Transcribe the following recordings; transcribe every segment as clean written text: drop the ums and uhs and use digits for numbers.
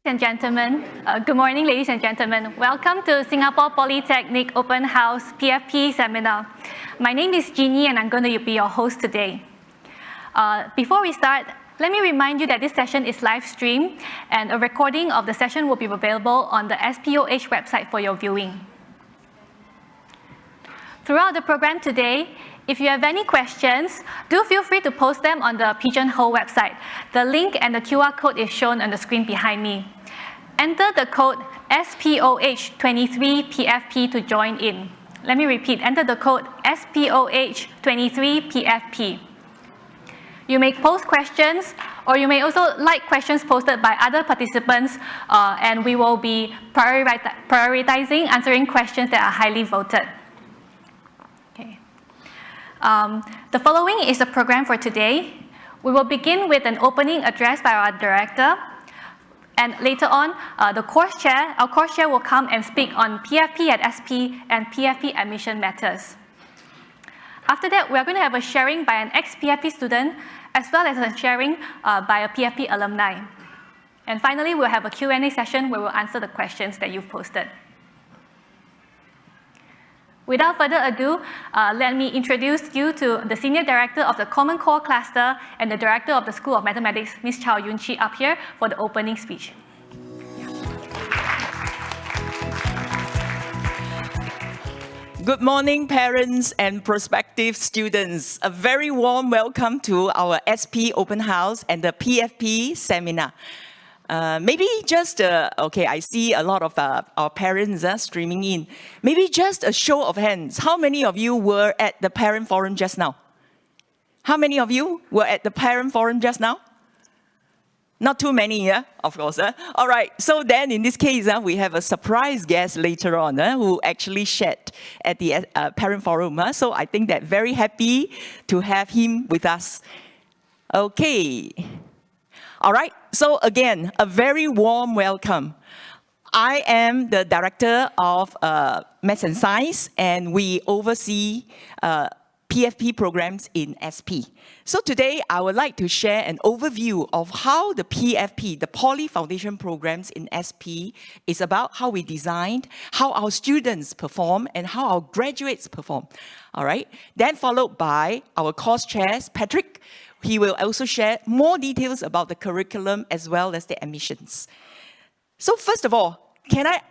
and gentlemen, good morning, ladies and gentlemen. Welcome to Singapore Polytechnic Open House PFP seminar. My name is Jeannie and I'm going to be your host today. Before we start, let me remind you that this session is live streamed and a recording of the session will be available on the SPOH website for your viewing. Throughout the program today, if you have any questions, do feel free to post them on the Pigeonhole website. The link and the QR code is shown on the screen behind me. Enter the code SPOH23PFP to join in. Let me repeat, enter the code SPOH23PFP. You may post questions, or you may also like questions posted by other participants, and we will be prioritizing answering questions that are highly voted. The following is the program for today. We will begin with an opening address by our director, and later on, our course chair will come and speak on PFP at SP and PFP admission matters. After that, we are going to have a sharing by an ex-PFP student, as well as a sharing by a PFP alumni. And finally, we'll have a Q&A session where we'll answer the questions that you've posted. Without further ado, let me introduce you to the Senior Director of the Common Core Cluster and the Director of the School of Mathematics, Ms. Chow Yun Chi, up here for the opening speech. Good morning, parents and prospective students. A very warm welcome to our SP Open House and the PFP seminar. Maybe just, okay, I see a lot of our parents streaming in. Maybe just a show of hands. How many of you were at the parent forum just now? How many of you were at the parent forum just now? Not too many, yeah, of course. All right, so then in this case, we have a surprise guest later on who actually shared at the parent forum. So I think that very happy to have him with us. Okay. All right, so again, a very warm welcome. I am the Director of Maths and Science, and we oversee PFP programs in SP. So today, I would like to share an overview of how the PFP, the Poly Foundation programs in SP, is about how we designed, how our students perform, and how our graduates perform. All right, then followed by our course chairs, Patrick. He will also share more details about the curriculum as well as the admissions. So first of all, can I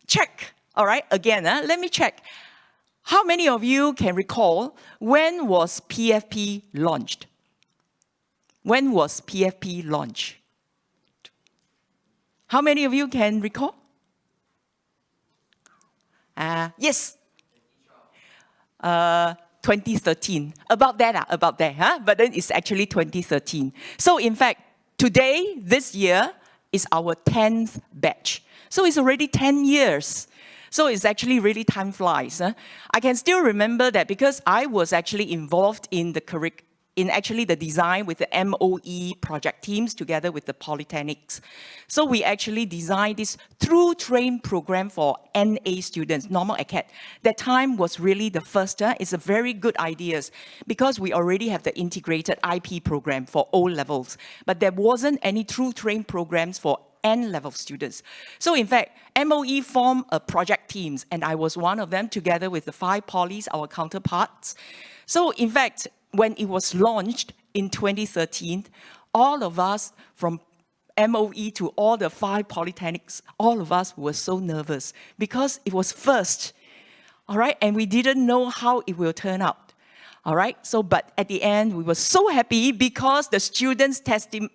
check, all right, again, let me check. How many of you can recall when was PFP launched? When was PFP launched? How many of you can recall? Yes. 2013, about that, but then it's actually 2013. So in fact, today, this year, is our 10th batch. So it's already 10 years. So it's actually really time flies. I can still remember that because I was actually involved in the the design with the MOE project teams together with the Polytechnics. So we actually designed this through train program for NA students, normal acad. That time was really the first. It's a very good idea because we already have the integrated IP program for O levels, but there wasn't any through train programs for N-level students. So in fact, MOE formed a project teams, and I was one of them together with the 5 polys, our counterparts. So in fact, when it was launched in 2013, all of us from MOE to all the 5 polytechnics, all of us were so nervous because it was first, all right? And we didn't know how it will turn out, all right? So, but at the end, we were so happy because the students' testimonial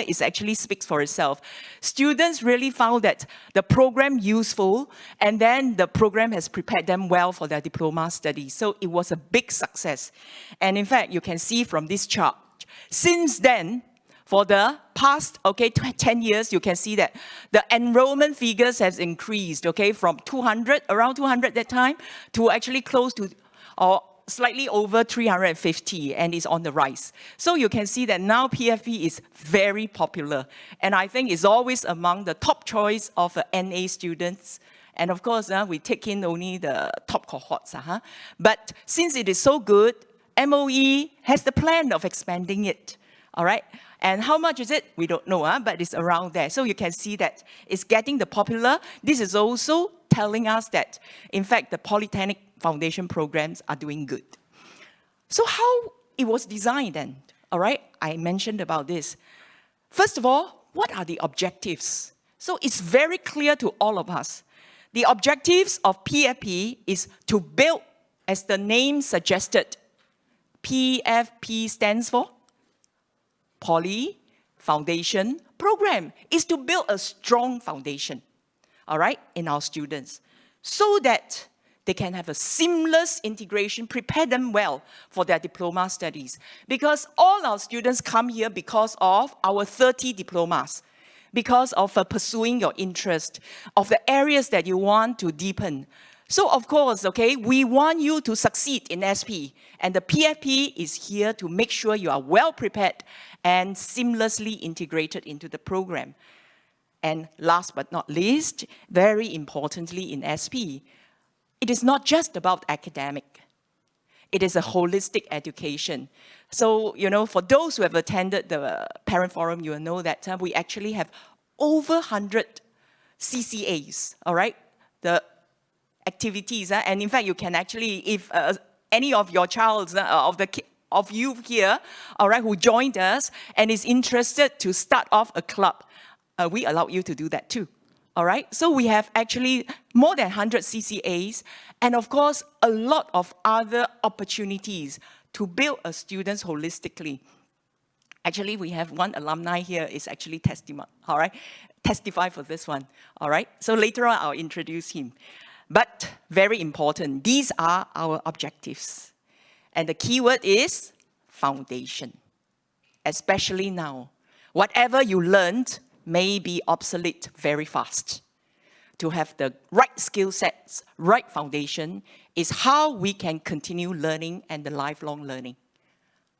is actually speaks for itself. Students really found that the program useful, and then the program has prepared them well for their diploma studies. So it was a big success. And in fact, you can see from this chart, since then, for the past, 10 years, you can see that the enrollment figures has increased, from 200, around 200 that time, to actually close to, or slightly over 350, and is on the rise. So you can see that now PFP is very popular, and I think it's always among the top choice of NA students. And of course, we take in only the top cohorts. But since it is so good, MOE has the plan of expanding it. all right? And how much is it? We don't know, but it's around there. So you can see that it's getting the popular. This is also telling us that, in fact, the Polytechnic Foundation programs are doing good. So how it was designed then, all right? I mentioned about this. First of all, what are the objectives? So it's very clear to all of us. The objectives of PFP is to build, as the name suggested, PFP stands for Poly Foundation Program, is to build a strong foundation, all right, in our students, so that they can have a seamless integration, prepare them well for their diploma studies. Because all our students come here because of our 30 diplomas, because of pursuing your interest, of the areas that you want to deepen. So of course, okay, we want you to succeed in SP, and the PFP is here to make sure you are well prepared and seamlessly integrated into the program. And last but not least, very importantly in SP, it is not just about academic. It is a holistic education. So, you know, for those who have attended the Parent Forum, you will know that we actually have over 100 CCAs, all right? The activities, and in fact, you can actually, if any of your child, of you here, all right, who joined us and is interested to start off a club, we allow you to do that too. All right, so we have actually more than 100 CCAs, and of course, a lot of other opportunities to build a students holistically. Actually, we have one alumni here is actually testify for this one. All right, so later on, I'll introduce him. But very important, these are our objectives. And the key word is foundation, especially now. Whatever you learned may be obsolete very fast. To have the right skill sets, right foundation, is how we can continue learning and the lifelong learning.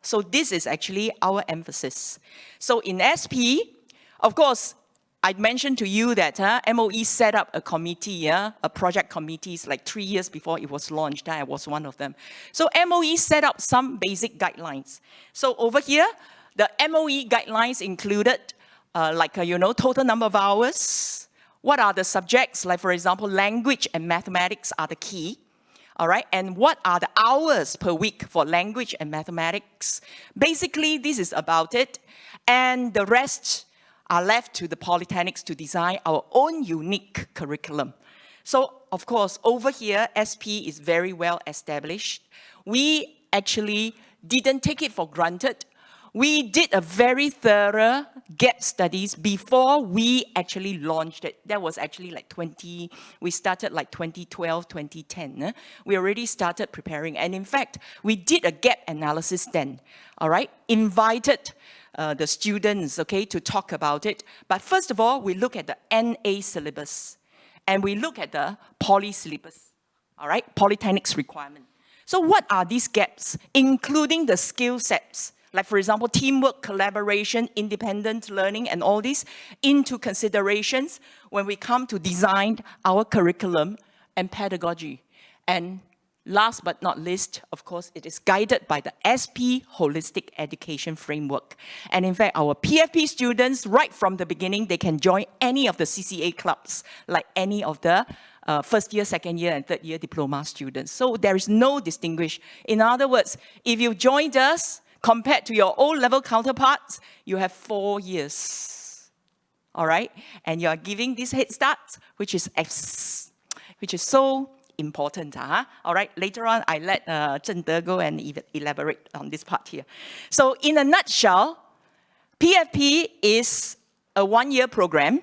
So this is actually our emphasis. So in SP, of course, I mentioned to you that MOE set up a committee, a project committee, like 3 years before it was launched. I was one of them. So MOE set up some basic guidelines. So over here, the MOE guidelines included total number of hours. What are the subjects? Like, for example, language and mathematics are the key. All right, and what are the hours per week for language and mathematics? Basically, this is about it. And the rest are left to the polytechnics to design our own unique curriculum. So, of course, over here, SP is very well established. We actually didn't take it for granted. We did a very thorough gap studies before we actually launched it. That was actually like we started like 2012, 2010. We already started preparing. And in fact, we did a gap analysis then, all right? Invited the students, okay, to talk about it. But first of all, we look at the NA syllabus. And we look at the poly syllabus, all right? Polytechnics requirement. So what are these gaps, including the skill sets? Like, for example, teamwork, collaboration, independent learning, and all these into considerations when we come to design our curriculum and pedagogy. And last but not least, of course, it is guided by the SP Holistic Education Framework. And in fact, our PFP students, right from the beginning, they can join any of the CCA clubs, like any of the first year, second year, and third year diploma students. So there is no distinguish. In other words, if you joined us, compared to your O-level counterparts, you have 4 years, all right? And you are giving this head start, which is so important, all right? Later on, I let Zheng De go and elaborate on this part here. So in a nutshell, PFP is a 1-year program,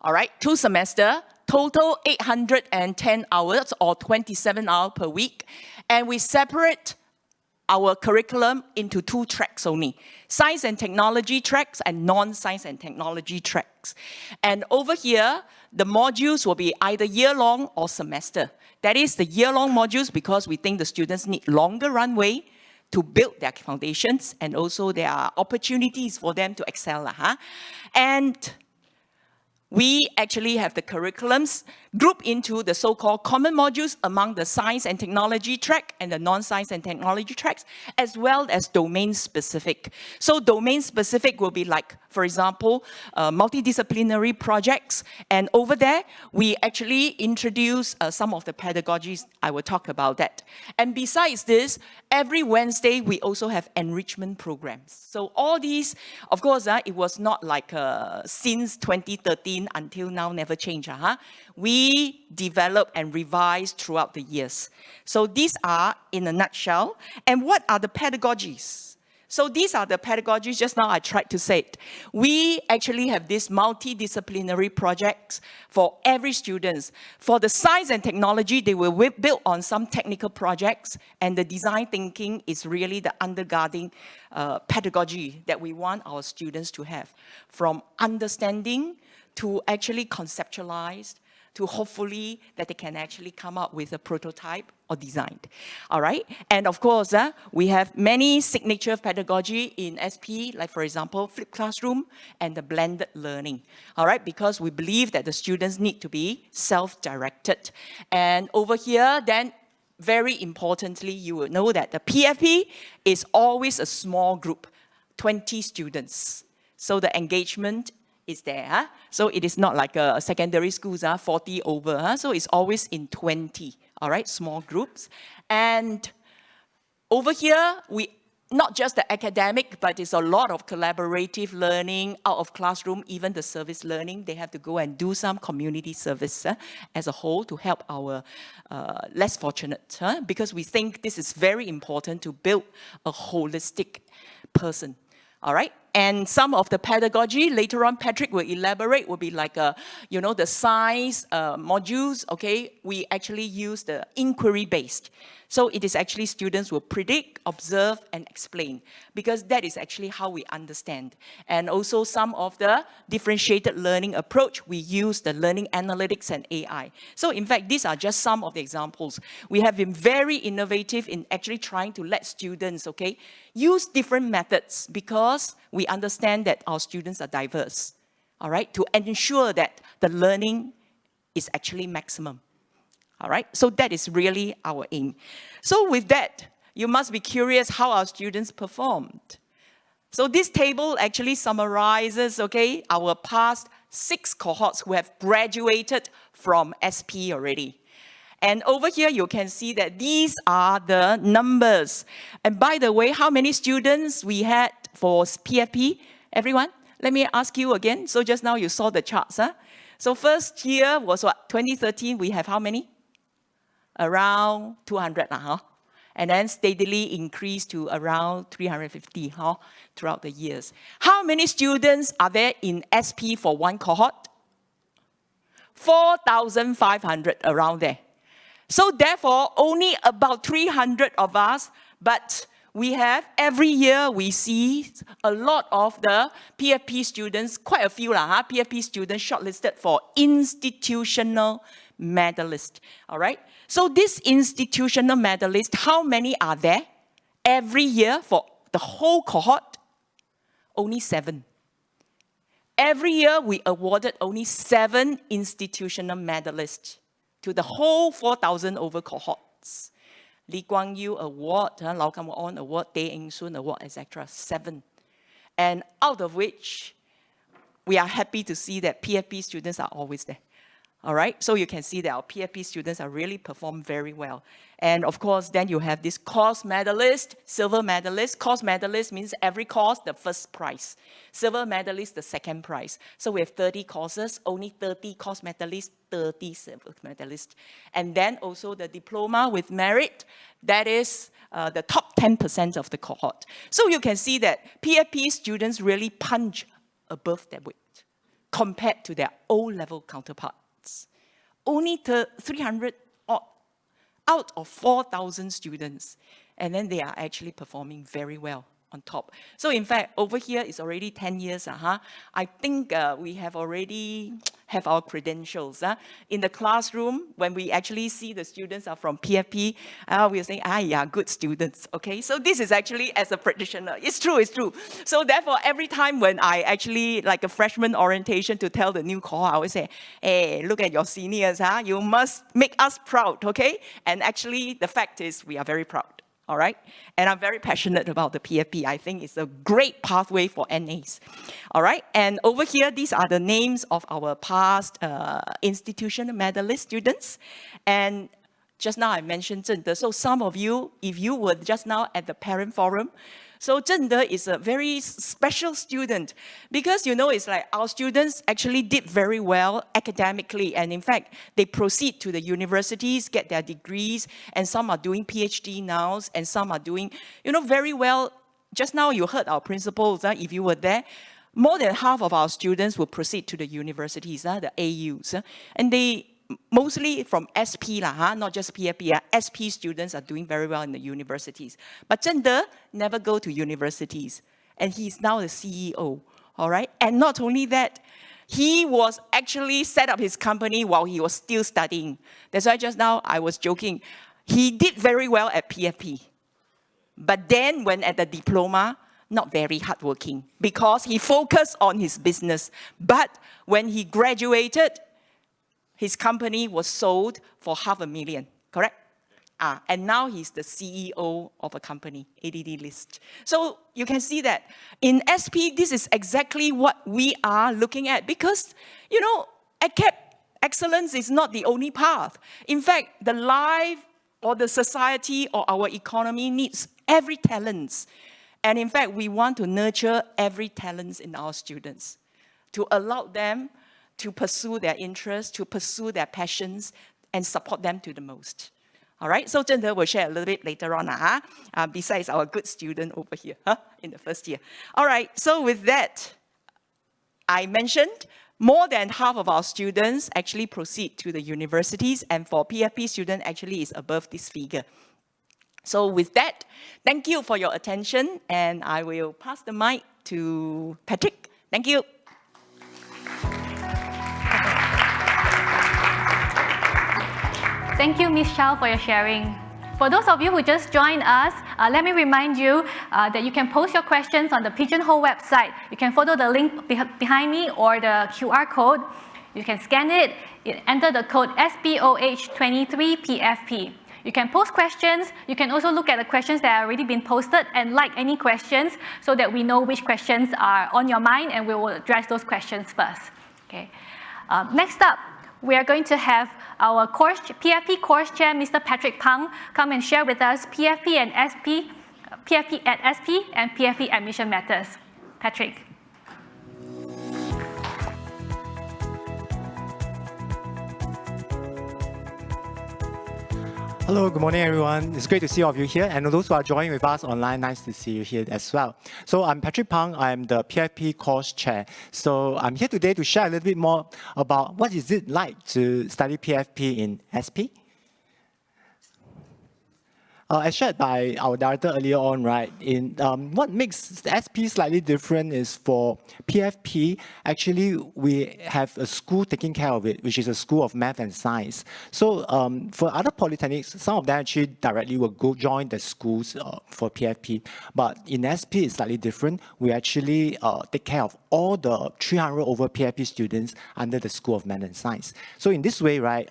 all right? 2 semesters, total 810 hours or 27 hours per week. And we separate our curriculum into 2 tracks only, science and technology tracks and non-science and technology tracks. And over here, the modules will be either year-long or semester. That is the year-long modules because we think the students need longer runway to build their foundations, and also there are opportunities for them to excel. And we actually have the curriculums grouped into the so-called common modules among the science and technology track and the non-science and technology tracks, as well as domain-specific. So domain-specific will be like, for example, multidisciplinary projects. And over there, we actually introduce some of the pedagogies. I will talk about that. And besides this, every Wednesday, we also have enrichment programs. So all these, of course, it was not like since 2013 until now, never changed. We develop and revise throughout the years. So these are in a nutshell. And what are the pedagogies? So these are the pedagogies. Just now I tried to say it. We actually have these multidisciplinary projects for every student. For the science and technology, they will build on some technical projects, and the design thinking is really the undergirding pedagogy that we want our students to have. From understanding to actually conceptualize, to hopefully that they can actually come up with a prototype or design. All right? And of course, we have many signature pedagogy in SP, like for example, flipped classroom and the blended learning. All right? Because we believe that the students need to be self-directed. And over here, then, very importantly, you will know that the PFP is always a small group, 20 students. So the engagement is there. So it is not like a secondary schools, 40 over. So it's always in 20, all right, small groups. And over here, we not just the academic, but it's a lot of collaborative learning out of classroom, even the service learning. They have to go and do some community service as a whole to help our less fortunate, because we think this is very important to build a holistic person. All right, and some of the pedagogy, later on Patrick will elaborate, will be like, the science modules, okay? We actually use the inquiry-based. So it is actually students will predict, observe, and explain, because that is actually how we understand. And also some of the differentiated learning approach, we use the learning analytics and AI. So in fact, these are just some of the examples. We have been very innovative in actually trying to let students, okay, use different methods, because we understand that our students are diverse, all right, to ensure that the learning is actually maximum. All right, so that is really our aim. So with that, you must be curious how our students performed. So this table actually summarizes, okay, our past 6 cohorts who have graduated from SP already. And over here, you can see that these are the numbers. And by the way, how many students we had for PFP? Everyone, let me ask you again. So just now you saw the charts. So first year was what? 2013, we have how many? Around 200, and then steadily increased to around 350 throughout the years. How many students are there in SP for one cohort? 4,500, around there. So therefore, only about 300 of us, but we have, every year we see a lot of the PFP students, quite a few PFP students shortlisted for institutional medalist, all right? So this institutional medalist, how many are there? Every year for the whole cohort, only 7. Every year we awarded only 7 institutional medalists to the whole 4,000 over cohorts. Lee Kuan Yew Award, Lau Kam On Award, Tay Eng Soon Award, etc. 7. And out of which, we are happy to see that PFP students are always there. All right, so you can see that our PFP students are really perform very well. And of course, then you have this course medalist, silver medalist. Course medalist means every course, the first prize. Silver medalist, the second prize. So we have 30 courses, only 30 course medalists, 30 silver medalists. And then also the diploma with merit, that is the top 10% of the cohort. So you can see that PFP students really punch above their weight compared to their O-level counterpart. Only 300 out of 4,000 students, and then they are actually performing very well. on top. So in fact, over here is already 10 years. I think we have already have our credentials. In the classroom, when we actually see the students are from PFP, we'll say, yeah, good students, okay? So this is actually as a practitioner. It's true, it's true. So therefore, every time when I actually, like a freshman orientation to tell the new cohort, I always say, hey, look at your seniors, you must make us proud, okay? And actually, the fact is, we are very proud. All right, and I'm very passionate about the PFP. I think it's a great pathway for NAs. All right, and over here, these are the names of our past institution medalist students. And just now I mentioned Zheng De. So some of you, if you were just now at the parent forum, so Zheng De is a very special student because, you know, it's like our students actually did very well academically. And in fact, they proceed to the universities, get their degrees, and some are doing PhD now, and some are doing, you know, very well. Just now you heard our principals, if you were there, more than half of our students will proceed to the universities, the AUs. And they mostly from SP, not just PFP. SP students are doing very well in the universities. But Zheng De never go to universities. And he's now the CEO, all right? And not only that, he was actually set up his company while he was still studying. That's why just now I was joking. He did very well at PFP. But then when at the diploma, not very hardworking because he focused on his business. But when he graduated, his company was sold for $500,000, correct? And now he's the CEO of a company, ADD List. So you can see that in SP, this is exactly what we are looking at because, you know, excellence is not the only path. In fact, the life or the society or our economy needs every talent. And in fact, we want to nurture every talent in our students to allow them to pursue their interests, to pursue their passions, and support them to the most. All right, so Zheng De will share a little bit later on, besides our good student over here in the first year. All right, so with that, I mentioned more than half of our students actually proceed to the universities, and for PFP student actually is above this figure. So with that, thank you for your attention, and I will pass the mic to Patrick. Thank you. Thank you, Ms. Chow, for your sharing. For those of you who just joined us, let me remind you that you can post your questions on the Pigeonhole website. You can follow the link behind me or the QR code. You can scan it, enter the code SPOH23PFP. You can post questions. You can also look at the questions that have already been posted and like any questions so that we know which questions are on your mind and we will address those questions first. Okay. Next up, we are going to have our PFP course chair, Mr. Patrick Pang, come and share with us PFP at SP and PFP admission matters. Patrick. Hello, good morning, everyone. It's great to see all of you here, and those who are joining with us online, nice to see you here as well. So I'm Patrick Pang. I'm the PFP course chair. So I'm here today to share a little bit more about what is it like to study PFP in SP. As shared by our director earlier on, right, what makes SP slightly different is for PFP, actually, we have a school taking care of it, which is a school of math and science. So for other polytechnics, some of them actually directly will go join the schools for PFP. But in SP, it's slightly different. We actually take care of all the 300 over PFP students under the School of Math and Science. So in this way, right,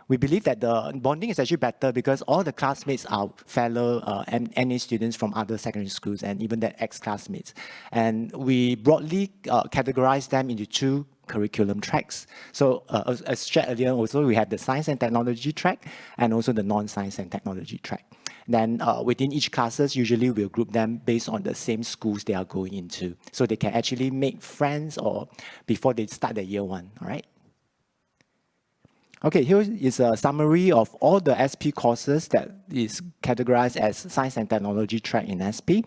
we believe that the bonding is actually better because all the classmates are fellow NA students from other secondary schools and even their ex-classmates. And we broadly categorize them into two curriculum tracks. So as shared earlier, also we have the science and technology track and also the non-science and technology track. Then within each classes, usually we'll group them based on the same schools they are going into. So they can actually make friends or before they start their year one, all right? Okay, here is a summary of all the SP courses that is categorized as science and technology track in SP.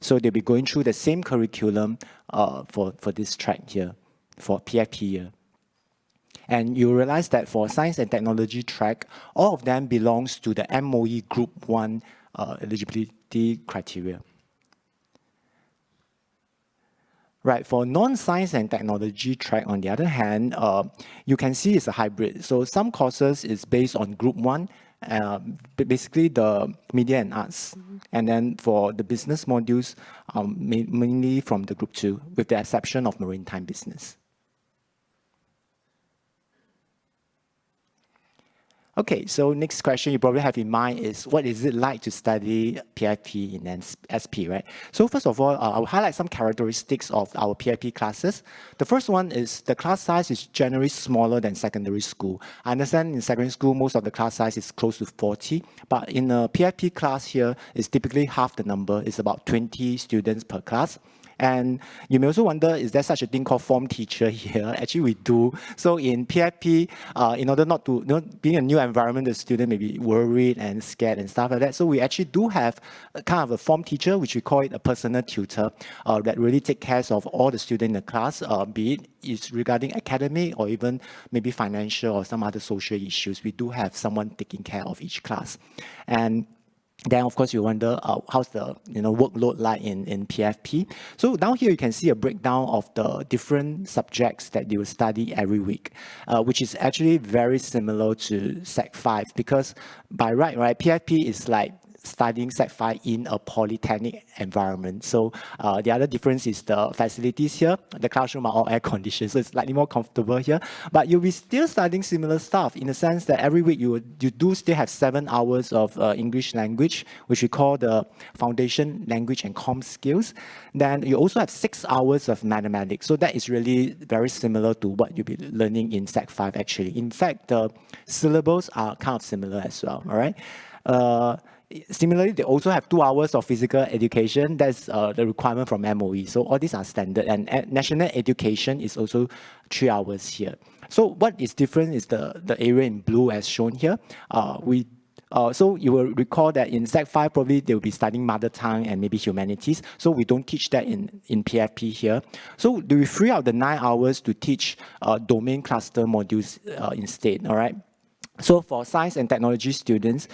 So they'll be going through the same curriculum for this track here, for PFP year. And you realize that for science and technology track, all of them belongs to the MOE Group 1 eligibility criteria. Right, for non-science and technology track, on the other hand, you can see it's a hybrid. So some courses is based on group one, basically the media and arts. And then for the business modules, mainly from the group two, with the exception of maritime business. Okay, so next question you probably have in mind is, what is it like to study PFP in SP, right? So first of all, I'll highlight some characteristics of our PFP classes. The first one is the class size is generally smaller than secondary school. I understand in secondary school, most of the class size is close to 40, but in a PFP class here, it's typically half the number. It's about 20 students per class. And you may also wonder, is there such a thing called form teacher here? Actually, we do. So in PFP, in order not to, being a new environment, the student may be worried and scared and stuff like that. So we actually do have a kind of a form teacher, which we call it a personal tutor, that really take care of all the students in the class, be it is regarding academic or even maybe financial or some other social issues. We do have someone taking care of each class. And then, of course, you wonder how's the workload like in PFP. So down here, you can see a breakdown of the different subjects that they will study every week, which is actually very similar to Sec 5 because by right, PFP is like studying Sec 5 in a Polytechnic environment. So the other difference is the facilities here. The classroom are all air conditioned, so it's slightly more comfortable here. But you'll be still studying similar stuff in the sense that every week you do still have 7 hours of English language, which we call the foundation language and comm skills. Then you also have 6 hours of mathematics. So that is really very similar to what you'll be learning in Sec 5 actually. In fact, the syllables are kind of similar as well, all right? Similarly, they also have 2 hours of physical education. That's the requirement from MOE. So all these are standard. And national education is also 3 hours here. So what is different is the area in blue as shown here. So you will recall that in Sec 5, probably they will be studying mother tongue and maybe humanities. So we don't teach that in PFP here. So we free out the 9 hours to teach domain cluster modules instead, all right? So for science and technology students,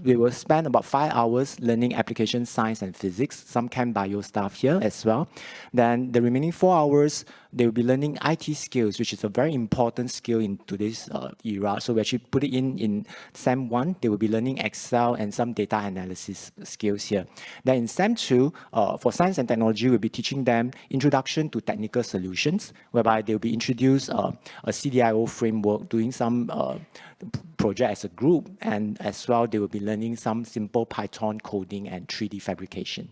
we will spend about 5 hours learning application science and physics, some chem bio stuff here as well. Then the remaining 4 hours, they will be learning IT skills, which is a very important skill in today's era. So we actually put it in SEM 1, they will be learning Excel and some data analysis skills here. Then in SEM 2, for science and technology, we'll be teaching them introduction to technical solutions, whereby they'll be introduced a CDIO framework, doing some project as a group, and as well they will be learning some simple Python coding and 3D fabrication.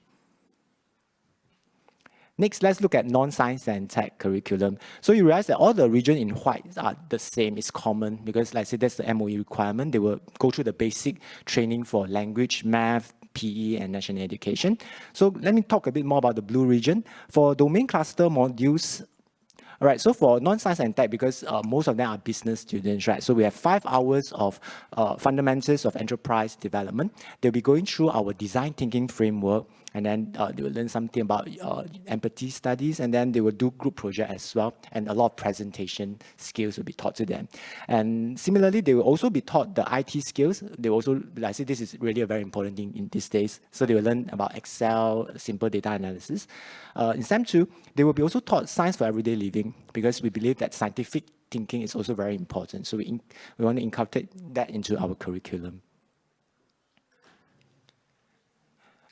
Next, let's look at non-science and tech curriculum. So you realize that all the region in white are the same, it's common, because like I said, that's the MOE requirement. They will go through the basic training for language, math, PE, and national education. So let me talk a bit more about the blue region. For domain cluster modules, all right, so for non-science and tech, because most of them are business students, right? So we have 5 hours of fundamentals of enterprise development. They'll be going through our design thinking framework, and then they will learn something about empathy studies, and then they will do group project as well, and a lot of presentation skills will be taught to them. And similarly, they will also be taught the IT skills. They will also, like I said, this is really a very important thing in these days. So they will learn about Excel, simple data analysis. In SEM 2, they will be also taught science for everyday living, because we believe that scientific thinking is also very important. So we want to inculcate that into our curriculum.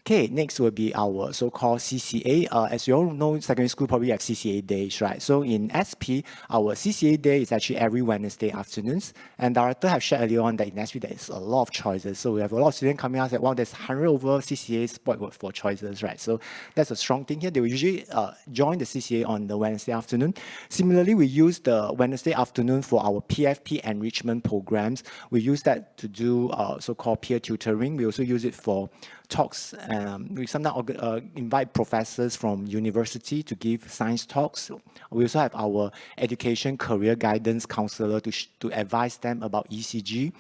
Okay, next will be our so-called CCA. As you all know, secondary school probably have CCA days, right? So in SP, our CCA day is actually every Wednesday afternoons. And director have shared earlier on that in SP there is a lot of choices. So we have a lot of students coming out and say, wow, there's 100 over CCAs spoiled for choices, right? So that's a strong thing here. They will usually join the CCA on the Wednesday afternoon. Similarly, we use the Wednesday afternoon for our PFP enrichment programs. We use that to do so-called peer tutoring. We also use it for talks. We sometimes invite professors from university to give science talks. We also have our education career guidance counselor to advise them about ECG.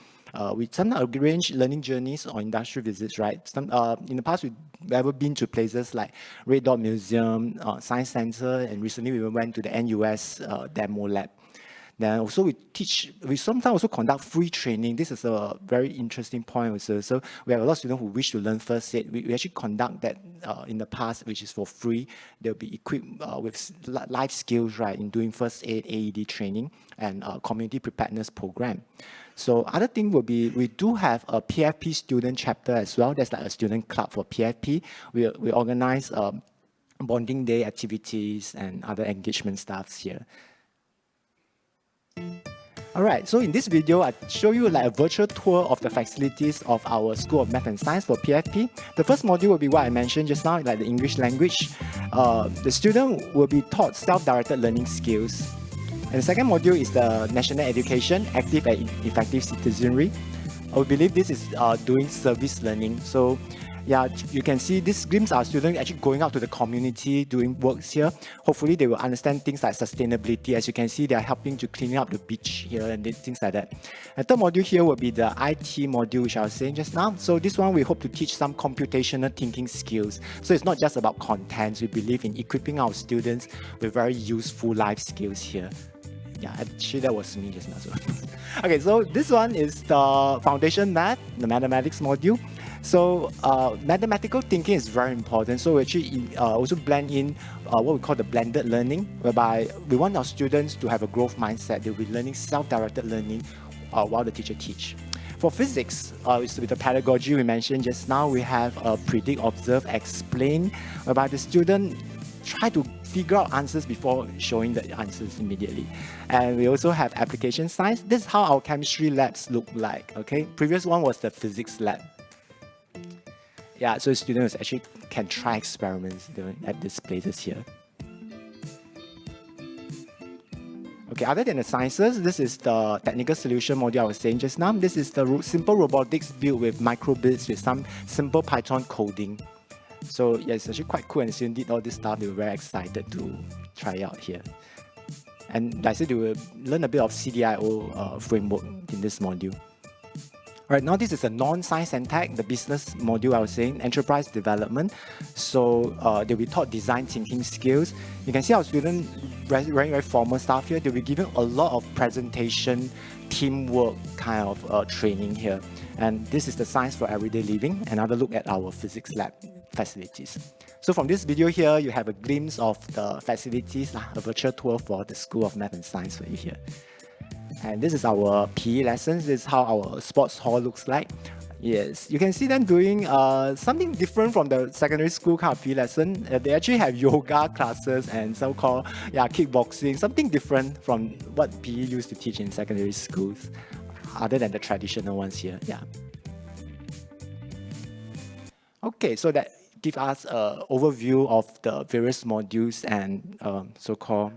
We sometimes arrange learning journeys or industry visits, right? In the past, we've ever been to places like Red Dot Museum, Science Center, and recently we went to the NUS demo lab. Then also we sometimes also conduct free training. This is a very interesting point also. So we have a lot of students who wish to learn first aid. We actually conduct that in the past, which is for free. They'll be equipped with life skills, right, in doing first aid, AED training, and community preparedness program. So other thing will be, we do have a PFP student chapter as well. That's like a student club for PFP. We organize bonding day activities and other engagement stuffs here. All right, so in this video, I show you like a virtual tour of the facilities of our School of Math and Science for PFP. The first module will be what I mentioned just now, like the English language. The student will be taught self-directed learning skills. And the second module is the national education, active and effective citizenry. I believe this is doing service learning. So yeah, you can see this glimpse our students actually going out to the community, doing works here. Hopefully they will understand things like sustainability. As you can see, they are helping to clean up the beach here and things like that. And third module here will be the IT module, which I was saying just now. So this one we hope to teach some computational thinking skills. So it's not just about content. We believe in equipping our students with very useful life skills here. Yeah, actually that was me just now. So. Okay, so this one is the foundation math, the mathematics module. So mathematical thinking is very important. So we actually also blend in what we call the blended learning, whereby we want our students to have a growth mindset. They'll be learning self-directed learning while the teacher teach. For physics, with the pedagogy we mentioned just now, we have predict, observe, explain, whereby the student try to figure out answers before showing the answers immediately. And we also have application science. This is how our chemistry labs look like. Okay, previous one was the physics lab. Yeah, so students actually can try experiments at these places here. Okay, other than the sciences, this is the technical solution module I was saying just now. This is the simple robotics built with microbits with some simple Python coding. So yeah, it's actually quite cool, and students did all this stuff. They were very excited to try out here. And like I said, they will learn a bit of CDIO framework in this module. All right, now this is a non-science and tech, the business module I was saying, enterprise development. So they'll be taught design thinking skills. You can see our students wearing very formal stuff here. They'll be given a lot of presentation, teamwork kind of training here. And this is the science for everyday living. Another look at our physics lab facilities. So from this video here, you have a glimpse of the facilities, a virtual tour for the School of Math and Science for you here. And this is our PE lessons. This is how our sports hall looks like. Yes, you can see them doing something different from the secondary school kind of PE lesson. They actually have yoga classes and so-called kickboxing, something different from what PE used to teach in secondary schools, other than the traditional ones here. Yeah. Okay, so that gives us an overview of the various modules and so-called.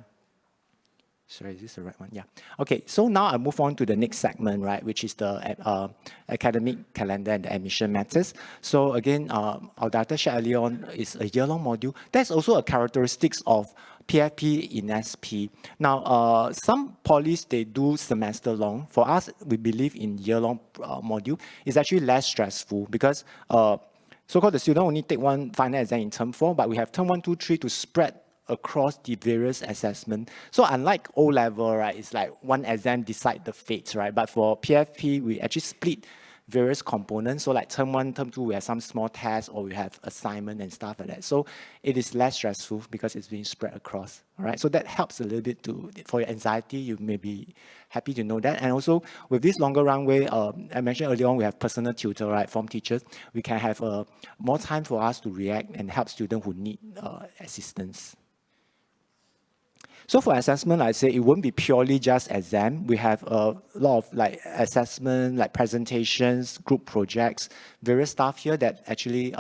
Sorry, is this the right one? Yeah. Okay, so now I move on to the next segment, right, which is the academic calendar and the admission matters. So again, our director shared earlier on is a year-long module. That's also a characteristics of PFP in SP. Now, some polys, they do semester-long. For us, we believe in year-long module. It's actually less stressful because so-called the student only take one final exam in term 4, but we have term 1, 2, 3 to spread across the various assessments. So unlike O-level, right, it's like one exam decide the fates, right? But for PFP, we actually split various components. So like term 1, term 2, we have some small tests or we have assignment and stuff like that. So it is less stressful because it's being spread across, all right? So that helps a little bit for your anxiety. You may be happy to know that. And also with this longer runway, I mentioned earlier on, we have personal tutor, right, form teachers. We can have more time for us to react and help students who need assistance. So for assessment, I say it won't be purely just exam. We have a lot of like assessment, like presentations, group projects, various stuff here that actually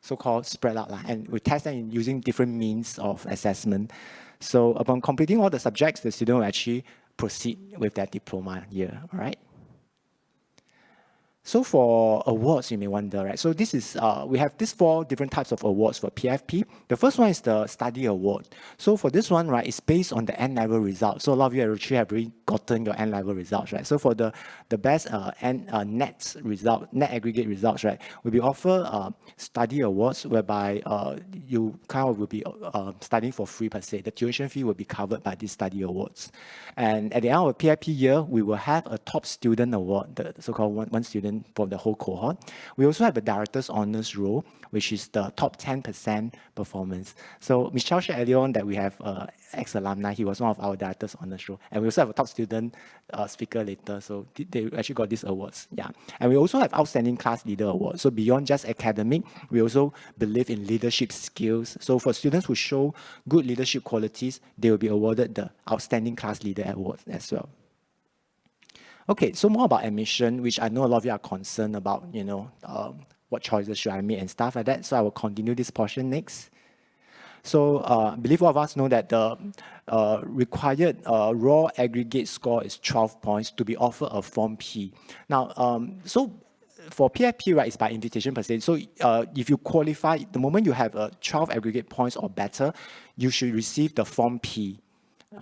so-called spread out. And we test them using different means of assessment. So upon completing all the subjects, the student will actually proceed with their diploma year, all right? So for awards, you may wonder, right? So this is, we have these 4 different types of awards for PFP. The first one is the study award. So for this one, right, it's based on the N-level results. So a lot of you actually have already gotten your N-level results, right? So for the best net aggregate results, right, will be offer study awards whereby you kind of will be studying for free per se. The tuition fee will be covered by these study awards. And at the end of the PFP year, we will have a top student award, the so-called one student for the whole cohort. We also have a director's honors roll, which is the top 10% performance. So Michelle shared earlier on that we have ex-alumni. He was one of our director's honors roll. And we also have a top student speaker later. So they actually got these awards. Yeah. And we also have outstanding class leader awards. So beyond just academic, we also believe in leadership skills. So for students who show good leadership qualities, they will be awarded the outstanding class leader award as well. Okay, so more about admission, which I know a lot of you are concerned about, you know, what choices should I make and stuff like that. So I will continue this portion next. So I believe all of us know that the required raw aggregate score is 12 points to be offered a Form P. Now, so for PFP, right, it's by invitation per se. So if you qualify, the moment you have 12 aggregate points or better, you should receive the Form P.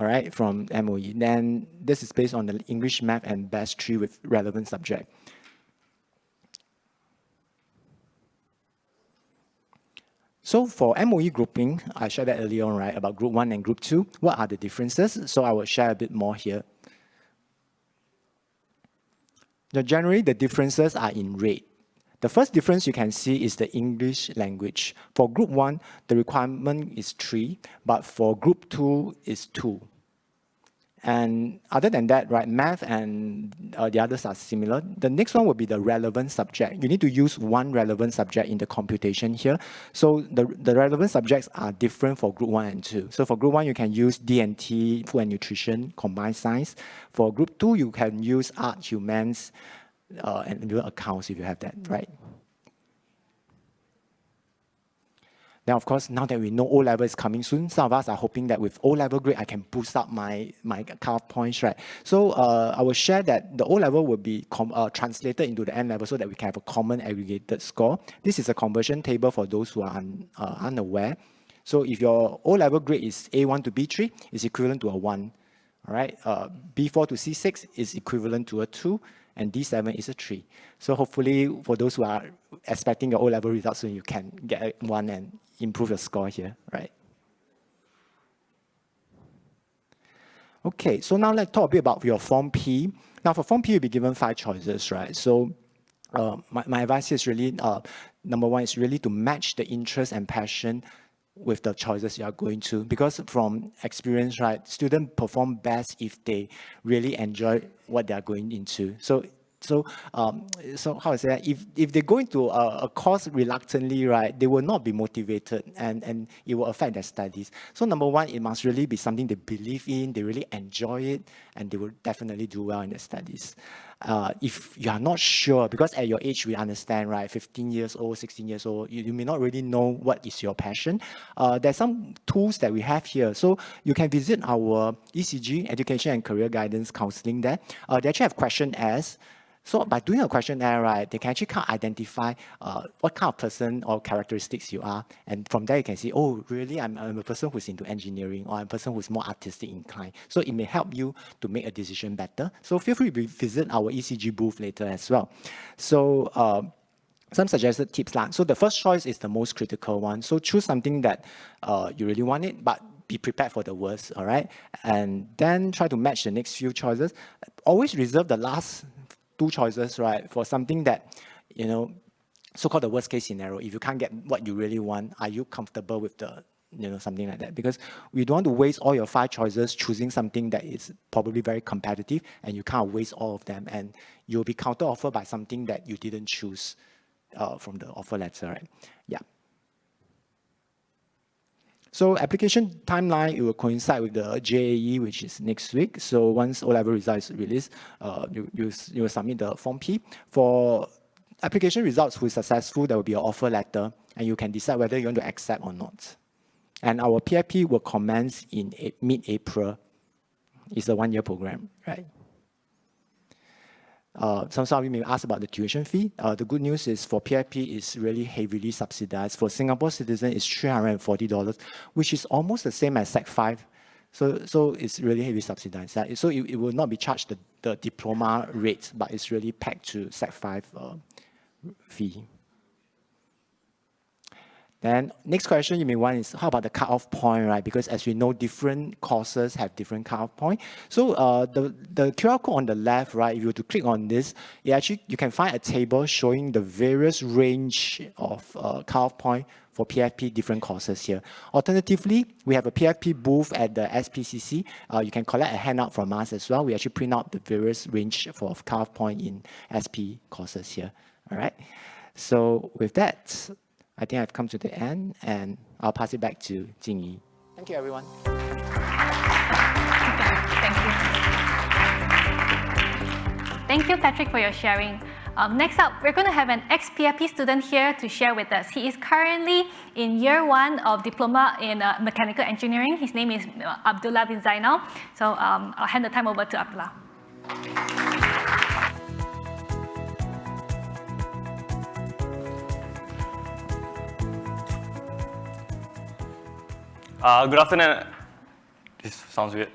All right, from MOE. Then this is based on the English, Math, and Best 3 with relevant subject. So for MOE grouping, I shared that earlier on, right, about Group 1 and Group 2. What are the differences? So I will share a bit more here. Now, generally, the differences are in red. The first difference you can see is the English language. For Group 1, the requirement is 3, but for Group 2 is 2. And other than that, right, Math and the others are similar. The next one will be the relevant subject. You need to use one relevant subject in the computation here. So the relevant subjects are different for Group 1 and 2. So for Group 1, you can use D&T, Food and Nutrition, Combined Science. For Group 2, you can use Art, Humans, and your accounts if you have that, right? Now, of course, now that we know O-level is coming soon, some of us are hoping that with O-level grade, I can boost up my cut-off points, right? So I will share that the O-level will be translated into the N-level so that we can have a common aggregated score. This is a conversion table for those who are unaware. So if your O-level grade is A1 to B3, it's equivalent to a 1, all right? B4 to C6 is equivalent to a 2, and D7 is a 3. So hopefully, for those who are expecting your O-level results soon, you can get a 1 and improve your score here, right? Okay, so now let's talk a bit about your Form P. Now for Form P, you'll be given 5 choices, right? So my advice is really, number 1 is really to match the interest and passion with the choices you are going to, because from experience, right, students perform best if they really enjoy what they are going into. So how I say that, if they go into a course reluctantly, right, they will not be motivated and it will affect their studies. So number 1, it must really be something they believe in, they really enjoy it, and they will definitely do well in their studies. If you are not sure, because at your age, we understand, right, 15 years old, 16 years old, you may not really know what is your passion. There's some tools that we have here. So you can visit our ECG, Education and Career Guidance Counseling there. They actually have questionnaires. So by doing a questionnaire, right, they can actually kind of identify what kind of person or characteristics you are. And from there, you can see, oh, really, I'm a person who's into engineering, or I'm a person who's more artistic inclined. So it may help you to make a decision better. So feel free to visit our ECG booth later as well. So some suggested tips. So the first choice is the most critical one. So choose something that you really want it, but be prepared for the worst, all right? And then try to match the next few choices. Always reserve the last 2 choices, right, for something that, you know, so-called the worst case scenario. If you can't get what you really want, are you comfortable with the, you know, something like that? Because we don't want to waste all your 5 choices choosing something that is probably very competitive, and you can't waste all of them, and you'll be counter-offered by something that you didn't choose from the offer letter, right? Yeah. So application timeline, it will coincide with the JAE, which is next week. So once O-level results is released, you will submit the Form P. For application results who is successful, there will be an offer letter, and you can decide whether you want to accept or not. And our PFP will commence in mid-April. It's a 1-year program, right? some of you may ask about the tuition fee. The good news is for PFP, it's really heavily subsidized. For Singapore citizen, it's $340, which is almost the same as Sec 5. So it's really heavily subsidized. So it will not be charged the diploma rate, but it's really pegged to Sec 5 fee. Then next question you may want is, how about the cutoff point, right? Because as we know, different courses have different cutoff point. So the QR code on the left, right, if you were to click on this, you can find a table showing the various range of cutoff point for PFP different courses here. Alternatively, we have a PFP booth at the SPCC. You can collect a handout from us as well. We actually print out the various range for cutoff point in SP courses here. All right. So with that, I think I've come to the end, and I'll pass it back to Jingyi. Thank you, everyone. Thank you. Thank you, Patrick, for your sharing. Next up, we're going to have an ex-PFP student here to share with us. He is currently in year 1 of diploma in mechanical engineering. His name is Abdullah bin Zainal. So I'll hand the time over to Abdullah. Good afternoon. This sounds weird.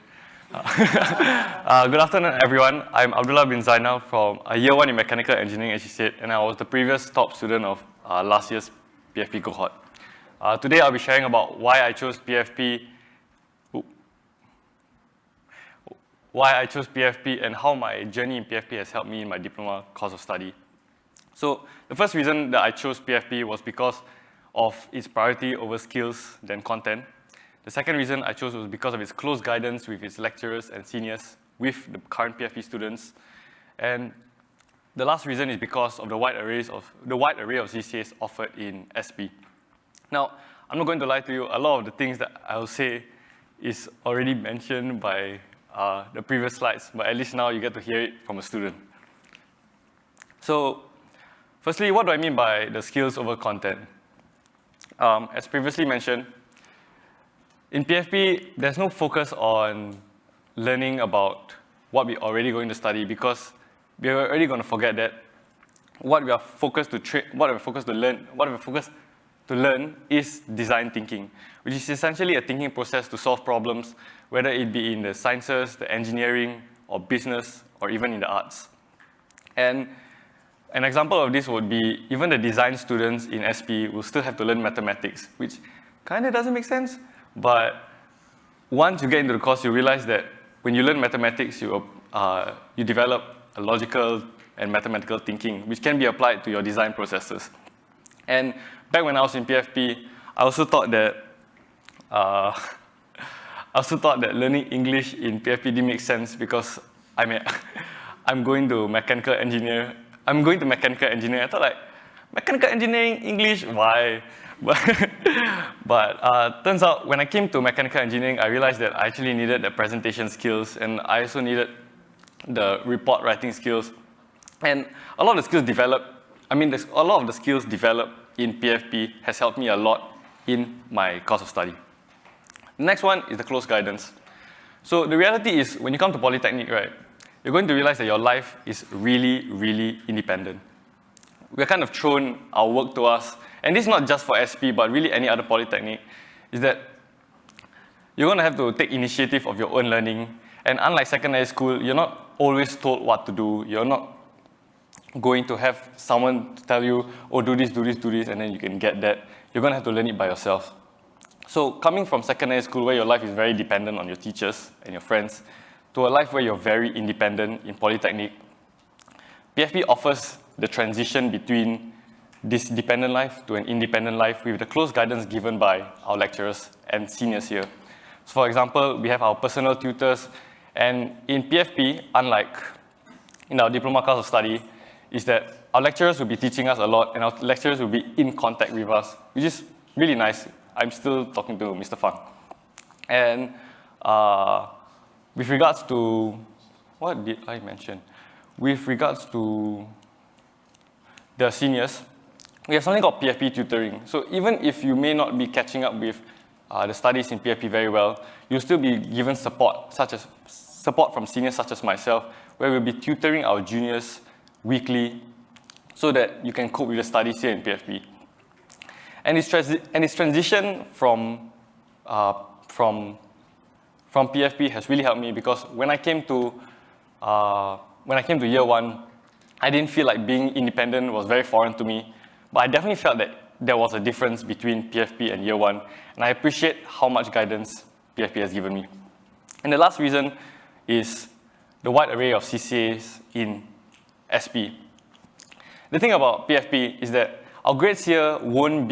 Good afternoon, everyone. I'm Abdullah bin Zainal from year 1 in mechanical engineering, as you said, and I was the previous top student of last year's PFP cohort. Today, I'll be sharing about why I chose PFP, and how my journey in PFP has helped me in my diploma course of study. So the first reason that I chose PFP was because of its priority over skills than content. The second reason I chose was because of its close guidance with its lecturers and seniors with the current PFP students. And the last reason is because of the wide array of CCAs offered in SP. Now, I'm not going to lie to you, a lot of the things that I will say is already mentioned by the previous slides, but at least now you get to hear it from a student. So, firstly, what do I mean by the skills over content? As previously mentioned, in PFP, there's no focus on learning about what we're already going to study because we're already going to forget that. What we are focused to learn is design thinking, which is essentially a thinking process to solve problems, whether it be in the sciences, the engineering, or business, or even in the arts. And an example of this would be even the design students in SP will still have to learn mathematics, which kind of doesn't make sense. But once you get into the course, you realize that when you learn mathematics, you develop a logical and mathematical thinking, which can be applied to your design processes. And back when I was in PFP, I also thought that learning English in PFP didn't make sense because I'm going to mechanical engineering. I thought like, mechanical engineering, English, why? But turns out when I came to mechanical engineering, I realized that I actually needed the presentation skills, and I also needed the report writing skills. And a lot of the skills developed in PFP has helped me a lot in my course of study. The next one is the close guidance. So the reality is, when you come to Polytechnic, right, you're going to realize that your life is really, really independent. We're kind of thrown our work to us, and this is not just for SP, but really any other Polytechnic, is that you're going to have to take initiative of your own learning. And unlike secondary school, you're not always told what to do. You're not going to have someone to tell you, oh, do this, and then you can get that. You're going to have to learn it by yourself. So coming from secondary school, where your life is very dependent on your teachers and your friends, to a life where you're very independent in Polytechnic, PFP offers the transition between this dependent life to an independent life with the close guidance given by our lecturers and seniors here. So for example, we have our personal tutors, and in PFP, unlike in our diploma course of study, is that our lecturers will be teaching us a lot, and our lecturers will be in contact with us, which is really nice. I'm still talking to Mr. Fang. And with regards to, what did I mention? With regards to the seniors, we have something called PFP tutoring. So even if you may not be catching up with the studies in PFP very well, you'll still be given support, such as support from seniors such as myself, where we'll be tutoring our juniors weekly, so that you can cope with the studies here in PFP. And its transition from PFP has really helped me, because when I came to year one, I didn't feel like being independent was very foreign to me, but I definitely felt that there was a difference between PFP and year one, and I appreciate how much guidance PFP has given me. And the last reason is the wide array of CCAs in SP. The thing about PFP is that our grades here won't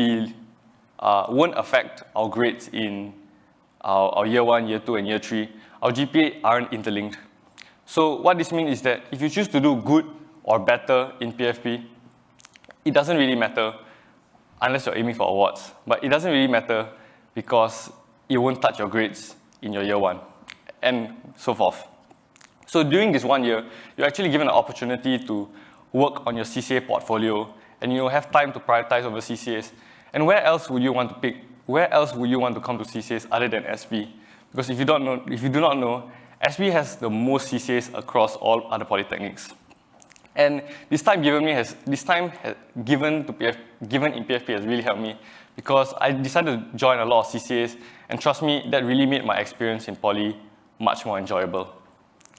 affect our grades in our year one, year two, and year three. Our GPA aren't interlinked. So what this means is that if you choose to do good or better in PFP, it doesn't really matter unless you're aiming for awards. But it doesn't really matter because it won't touch your grades in your year one, and so forth. So during this 1 year, you're actually given an opportunity to work on your CCA portfolio, and you'll have time to prioritize over CCAs. And where else would you want to pick? Where else would you want to come to CCAs other than SP? Because if you do not know, SP has the most CCAs across all other polytechnics. And this time given in PFP has really helped me, because I decided to join a lot of CCAs, and trust me, that really made my experience in poly much more enjoyable.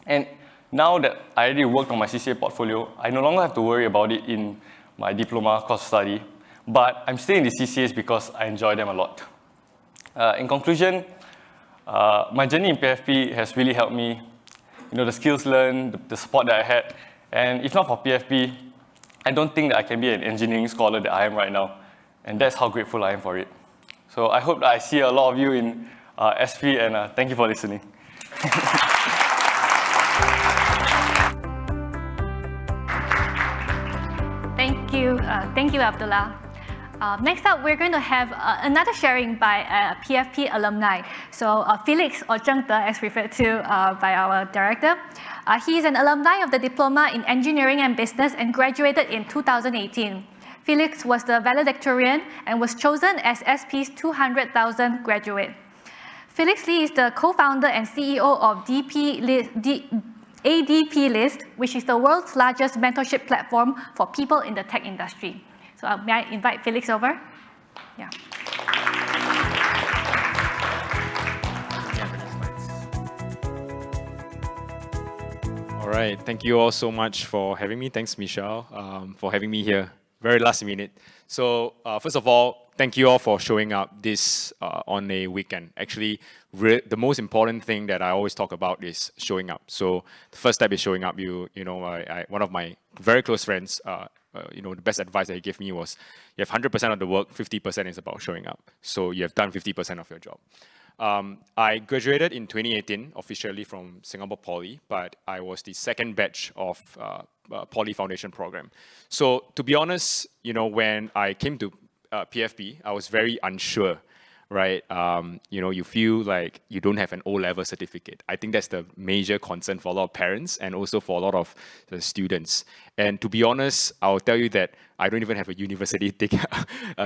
And now that I already worked on my CCA portfolio, I no longer have to worry about it in my diploma course of study, but I'm still in the CCAs because I enjoy them a lot. In conclusion, my journey in PFP has really helped me. The skills learned, the support that I had, and if not for PFP, I don't think that I can be an engineering scholar that I am right now, and that's how grateful I am for it. So I hope that I see a lot of you in SP, and thank you for listening. Thank you, Abdullah. Next up, we're going to have another sharing by a PFP alumni. So Felix, or Zheng De, as referred to by our director. He is an alumni of the Diploma in Engineering and Business and graduated in 2018. Felix was the valedictorian and was chosen as SP's 200,000 graduate. Felix Lee is the co-founder and CEO of ADP List, which is the world's largest mentorship platform for people in the tech industry. So may I invite Felix over? Yeah. All right, thank you all so much for having me. Thanks, Michelle, for having me here. Very last minute. So first of all, thank you all for showing up this on a weekend. Actually, the most important thing that I always talk about is showing up. So the first step is showing up. One of my very close friends, the best advice that he gave me was, you have 100% of the work, 50% is about showing up. So you have done 50% of your job. I graduated in 2018 officially from Singapore Poly, but I was the second batch of Poly Foundation program. So to be honest, when I came to PFP, I was very unsure, right? You feel like you don't have an O-level certificate. I think that's the major concern for a lot of parents and also for a lot of the students. And to be honest, I'll tell you that I don't even have a university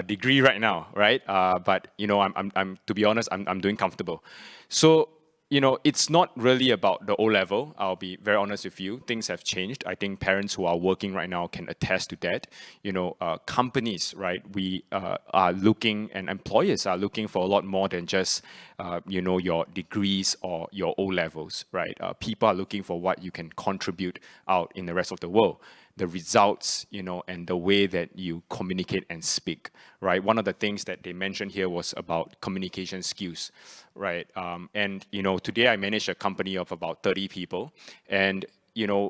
degree right now, right? But I'm to be honest, I'm doing comfortable. So it's not really about the O-level. I'll be very honest with you. Things have changed. I think parents who are working right now can attest to that. Companies, right? We are looking, and employers are looking for a lot more than just, your degrees or your O-levels, right? People are looking for what you can contribute out in the rest of the world. The results, and the way that you communicate and speak, right? One of the things that they mentioned here was about communication skills, right? And today I manage a company of about 30 people, and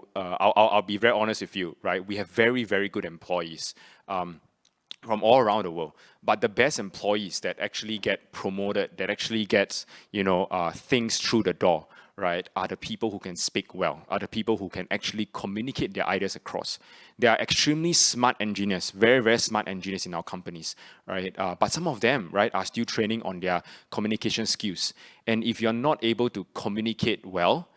I'll be very honest with you, right? We have very, very good employees from all around the world, but the best employees that actually get promoted, that actually gets things through the door, right, are the people who can speak well, are the people who can actually communicate their ideas across. They are extremely smart engineers, very, very smart engineers in our companies, right? But some of them, right, are still training on their communication skills. And if you're not able to communicate well,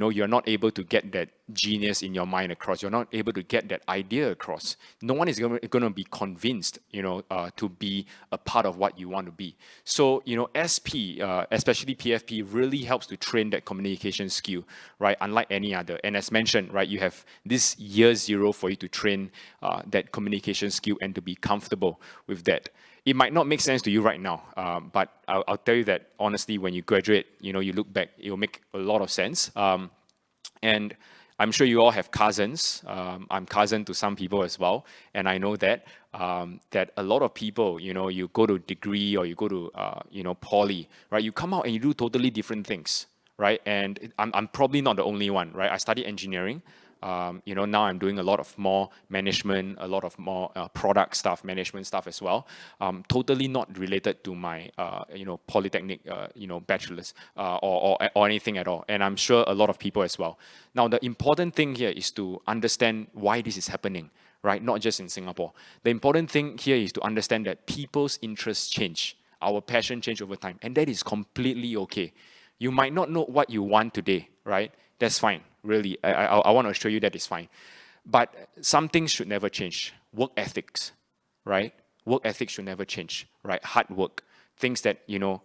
you're not able to get that genius in your mind across. You're not able to get that idea across. No one is going to be convinced, to be a part of what you want to be. So, SP, especially PFP, really helps to train that communication skill, right? Unlike any other. And as mentioned, right, you have this year 0 for you to train that communication skill and to be comfortable with that. It might not make sense to you right now, but I'll tell you that honestly, when you graduate, you look back, it will make a lot of sense. And I'm sure you all have cousins. I'm cousin to some people as well, and I know that that a lot of people, you go to degree or you go to poly, right? You come out and you do totally different things, right? And I'm probably not the only one, right? I studied engineering. Now I'm doing a lot of more management, a lot of more product stuff, management stuff as well. Totally not related to my, Polytechnic, bachelor's or anything at all. And I'm sure a lot of people as well. Now, the important thing here is to understand why this is happening, right? Not just in Singapore. The important thing here is to understand that people's interests change. Our passion change over time. And that is completely okay. You might not know what you want today, right? That's fine. Really, I want to assure you that is fine. But some things should never change. Work ethics, right? Work ethics should never change, right? Hard work. Things that, you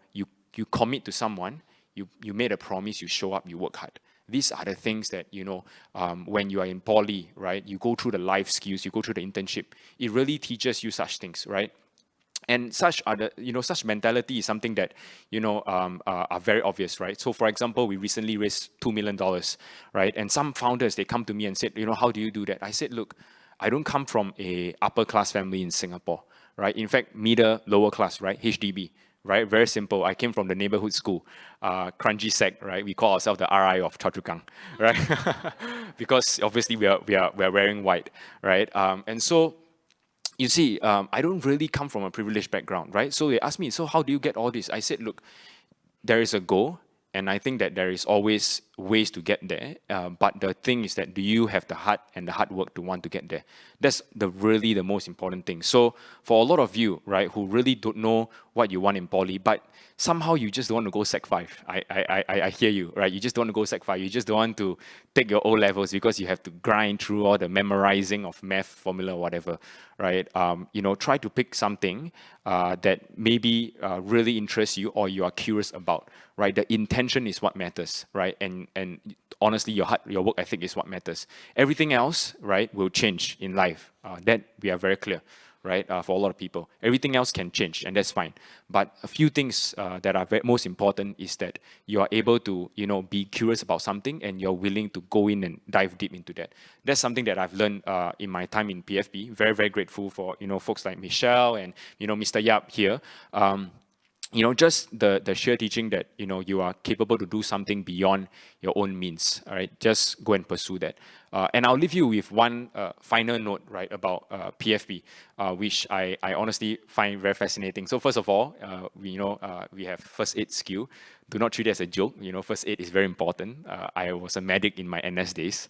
commit to someone, you made a promise, you show up, you work hard. These are the things that, when you are in poly, right? You go through the life skills, you go through the internship. It really teaches you such things, right? And such mentality is something that, are very obvious, right? So for example, we recently raised $2 million, right? And some founders, they come to me and said, how do you do that? I said, look, I don't come from a upper class family in Singapore, right? In fact, middle, lower class, right? HDB, right? Very simple. I came from the neighborhood school, Kranji Sec, right? We call ourselves the RI of Choa Chu Kang, right? Because obviously we are wearing white, right? And so, you see, I don't really come from a privileged background, right? So they asked me, so how do you get all this? I said, look, there is a goal, and I think that there is always ways to get there. But the thing is that, do you have the heart and the hard work to want to get there? That's really the most important thing. So for a lot of you, right, who really don't know what you want in poly, but somehow you just don't want to go Sec 5. I hear you, right? You just don't want to go Sec 5. You just don't want to take your O levels because you have to grind through all the memorizing of math formula or whatever, right? Try to pick something that maybe really interests you or you are curious about, right? The intention is what matters, right? And honestly, your work ethic is what matters. Everything else, right, will change in life. That we are very clear, right? For a lot of people, everything else can change, and that's fine. But a few things that are most important is that you are able to, be curious about something, and you're willing to go in and dive deep into that. That's something that I've learned in my time in PFP. Very, very grateful for folks like Michelle and Mr. Yap here. Just the sheer teaching that, you are capable to do something beyond your own means, all right? Just go and pursue that. And I'll leave you with one final note, right, about PFP, which I honestly find very fascinating. So first of all, we have first aid skill. Do not treat it as a joke. First aid is very important. I was a medic in my NS days,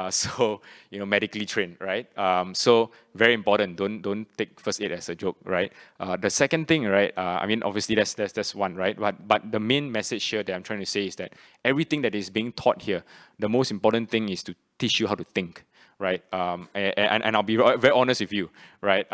so medically trained, right? So very important. Don't take first aid as a joke, right? The second thing, right? Obviously that's one, right? But the main message here that I'm trying to say is that everything that is being taught here, the most important thing is to teach you how to think, right? And I'll be very honest with you, right?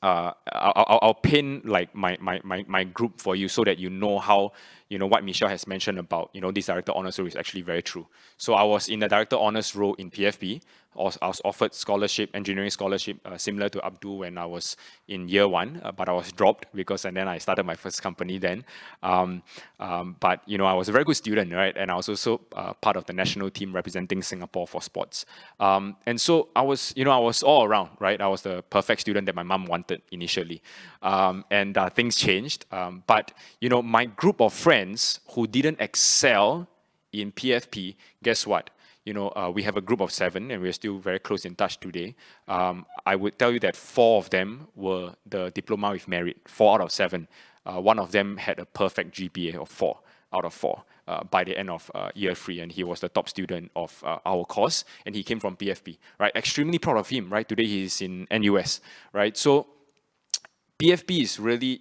I'll paint like my group for you so that you know how, what Michelle has mentioned about, this director honors role is actually very true. So I was in the director honors role in PFP. I was offered scholarship, engineering scholarship, similar to Abdul when I was in year 1, but I was dropped and then I started my first company then. But I was a very good student, right? And I was also part of the national team representing Singapore for sports. And so I was all around, right? I was the perfect student that my mom wanted initially. And things changed. But my group of friends who didn't excel in PFP, guess what? We have a group of 7 and we're still very close in touch today. I would tell you that 4 of them were the diploma with merit, 4 out of 7. One of them had a perfect GPA of 4 out of 4 by the end of year 3, and he was the top student of our course, and he came from PFP, right? Extremely proud of him, right? Today he's in NUS, right? So PFP is really,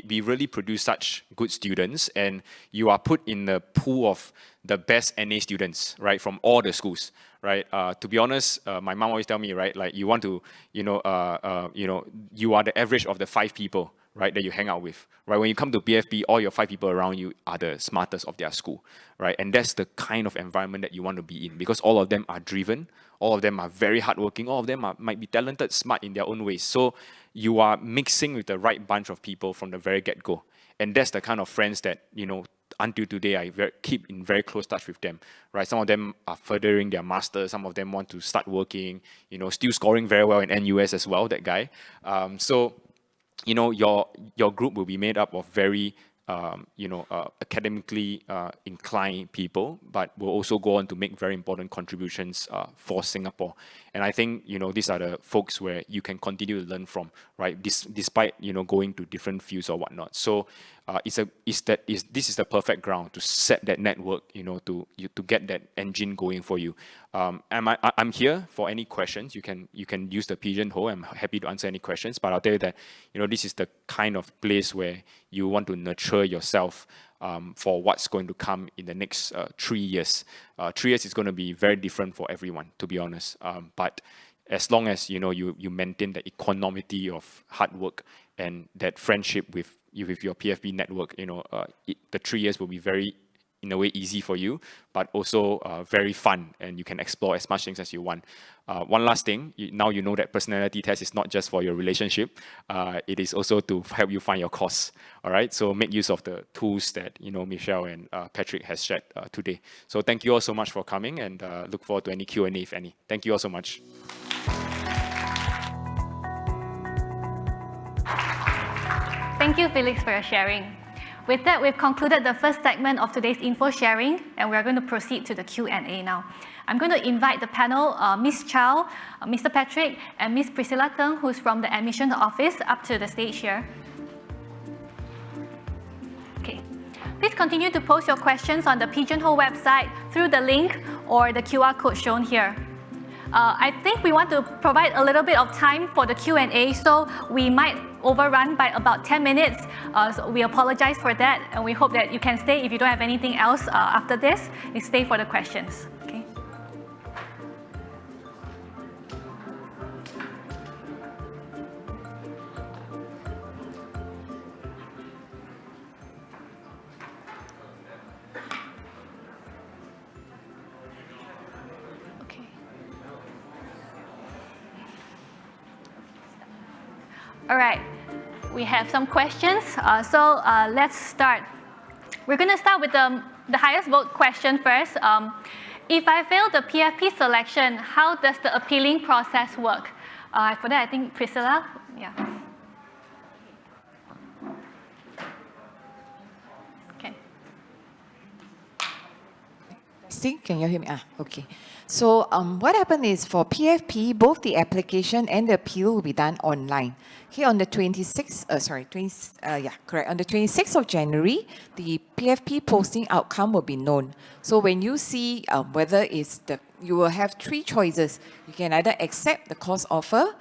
we really produce such good students, and you are put in the pool of the best NA students, right, from all the schools, right? To be honest, my mom always tell me, right, like you want to, you are the average of the 5 people, right, that you hang out with, right? When you come to PFP, all your 5 people around you are the smartest of their school, right? And that's the kind of environment that you want to be in, because all of them are driven, all of them are very hardworking, all of them might be talented, smart in their own ways. So you are mixing with the right bunch of people from the very get-go. And that's the kind of friends that, until today, I keep in very close touch with them, right? Some of them are furthering their masters, some of them want to start working, still scoring very well in NUS as well, that guy. So your group will be made up of very academically inclined people, but will also go on to make very important contributions for Singapore. And I think these are the folks where you can continue to learn from, right? Despite going to different fields or whatnot. So this is the perfect ground to set that network, to get that engine going for you. I'm here for any questions. You can use the pigeonhole. I'm happy to answer any questions. But I'll tell you that this is the kind of place where you want to nurture yourself for what's going to come in the next 3 years. 3 years is going to be very different for everyone, to be honest. But as long as you maintain the equanimity of hard work and that friendship with your PFP network, the 3 years will be very, in a way, easy for you, but also very fun, and you can explore as much things as you want. One last thing, now you know that personality test is not just for your relationship, it is also to help you find your course. All right, so make use of the tools that Michelle and Patrick has shared today. So thank you all so much for coming, and look forward to any Q&A if any. Thank you all so much. Thank you, Felix, for your sharing. With that, we've concluded the first segment of today's info sharing, and we're going to proceed to the Q&A now. I'm going to invite the panel, Ms. Chow, Mr. Patrick, and Ms. Priscilla Teng, who's from the admission office, up to the stage here. Okay. Please continue to post your questions on the Pigeonhole website through the link or the QR code shown here. I think we want to provide a little bit of time for the Q&A, so we might overrun by about 10 minutes. So we apologize for that, and we hope that you can stay if you don't have anything else after this. You stay for the questions. Okay. All right, we have some questions. So let's start. We're going to start with the highest vote question first. If I fail the PFP selection, how does the appealing process work? For that, I think Priscilla, yeah. Okay. Can you hear me? Okay. So what happened is for PFP, both the application and the appeal will be done online. Okay, on the 26th, on the 26th of January, the PFP posting outcome will be known. So when you see whether you will have 3 choices. You can either accept the course offer,